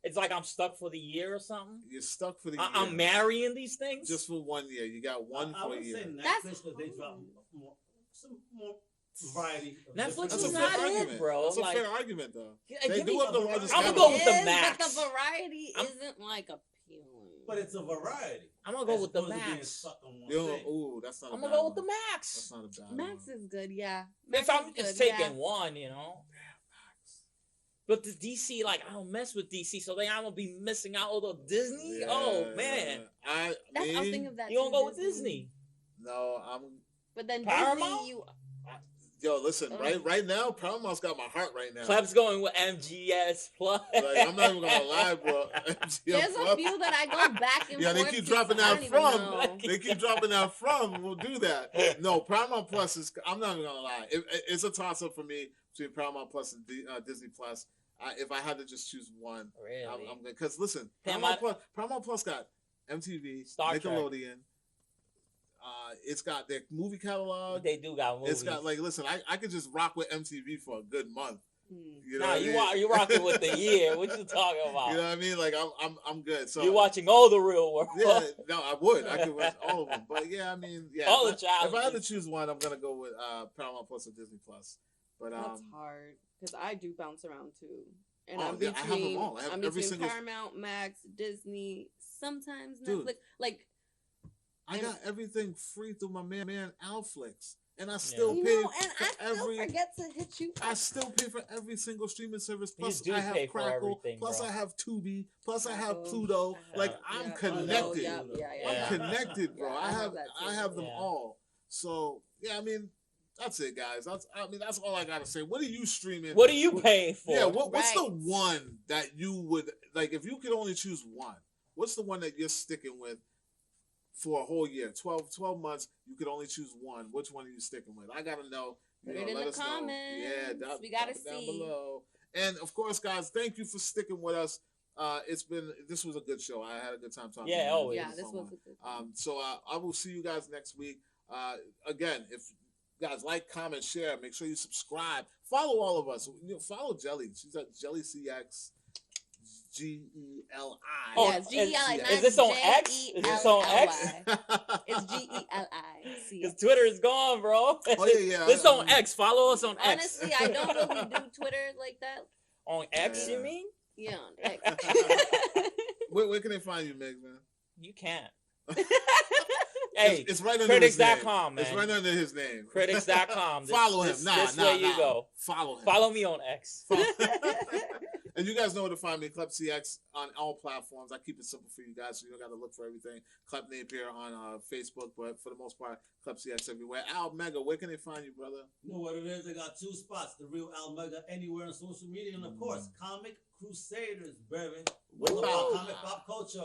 It's like I'm stuck for the year or something. You're stuck for the year. I'm marrying these things just for 1 year. You got one for a year. I would say Netflix because they drop some more variety. Netflix is not it, bro. That's a fair argument, though. They do have the largest. I'm gonna go with the Max. But the variety isn't like appealing. But it's a variety. I'm gonna go with the Max. That's not. I'm gonna go with the Max. That's not a bad Max is good, yeah. If I'm just taking one, you know. But the DC, like, I don't mess with DC, so then I'm gonna be missing out on the Disney. Oh man, I was thinking of that. You gonna go with Disney? No, But then Paramount? Disney, Yo, listen, right now, Paramount's got my heart right now. Klepcx going with MGS Plus. Like, I'm not even gonna lie, bro. There's a few that I go back and forth. They keep dropping that from. They keep dropping that from. We'll do that. No, Paramount Plus is. I'm not even gonna lie. It's a toss up for me between Paramount Plus and Disney Plus. If I had to just choose one, really? I'm good. Because listen, Paramount Plus got MTV, Nickelodeon. It's got their movie catalog. They do got movies. It's got listen, I could just rock with MTV for a good month. You know, you rocking with the year. What you talking about? You know what I mean? Like I'm good. So you're watching all the Real World. Yeah, no, I would. I could watch all of them. But yeah, I mean, all the challenges. If I had to choose one, I'm gonna go with Paramount Plus or Disney Plus. But that's hard because I do bounce around too. And I have them all. I have every single Paramount, Max, Disney, sometimes Netflix. Like I got everything free through my man Alflix, and I still pay for every. Forget to hit you. I still pay for every single streaming service. Plus I have Crackle. Plus I have Tubi. Plus I have Pluto. Like I'm connected. I'm connected, bro. I have them all. So yeah, I mean. That's it, guys. That's all I gotta say. What are you streaming? What are you paying for? Yeah, what's the one that you would like if you could only choose one? What's the one that you're sticking with for a whole year? 12 months, you could only choose one. Which one are you sticking with? I gotta know. Put it in the comments. Yeah, we gotta see down below. And of course, guys, thank you for sticking with us. This was a good show. I had a good time talking. Yeah, always. Yeah, this was a good time. So I will see you guys next week. Again, if guys, like, comment, share. Make sure you subscribe. Follow all of us. Follow Jelly. She's at Jelly CX. GELI. Oh, yes, GELI. Is this on X? Is this on X? It's GELI. Because Twitter is gone, bro. Oh yeah. This on X. Follow us on X. Honestly, I don't really do Twitter like that. On X, you mean? Yeah, on X. Where can they find you, Meg, man? You can't. Hey, it's right under CritiX.com, man. It's right under his name. CritiX.com. Follow him. This way you go. Follow him. Follow me on X. And you guys know where to find me, Klepcx, on all platforms. I keep it simple for you guys, so you don't got to look for everything. Klep Napier on Facebook, but for the most part, Klepcx everywhere. Al Mega, where can they find you, brother? You know what it is? They got 2 spots. The real Al Mega anywhere on social media, and of course, Comic Crusaders, baby. Comic pop culture.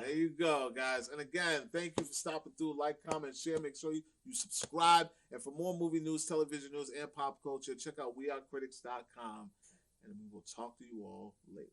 There you go, guys. And again, thank you for stopping through. Like, comment, share. Make sure you subscribe. And for more movie news, television news, and pop culture, check out wearecritics.com. And we will talk to you all later.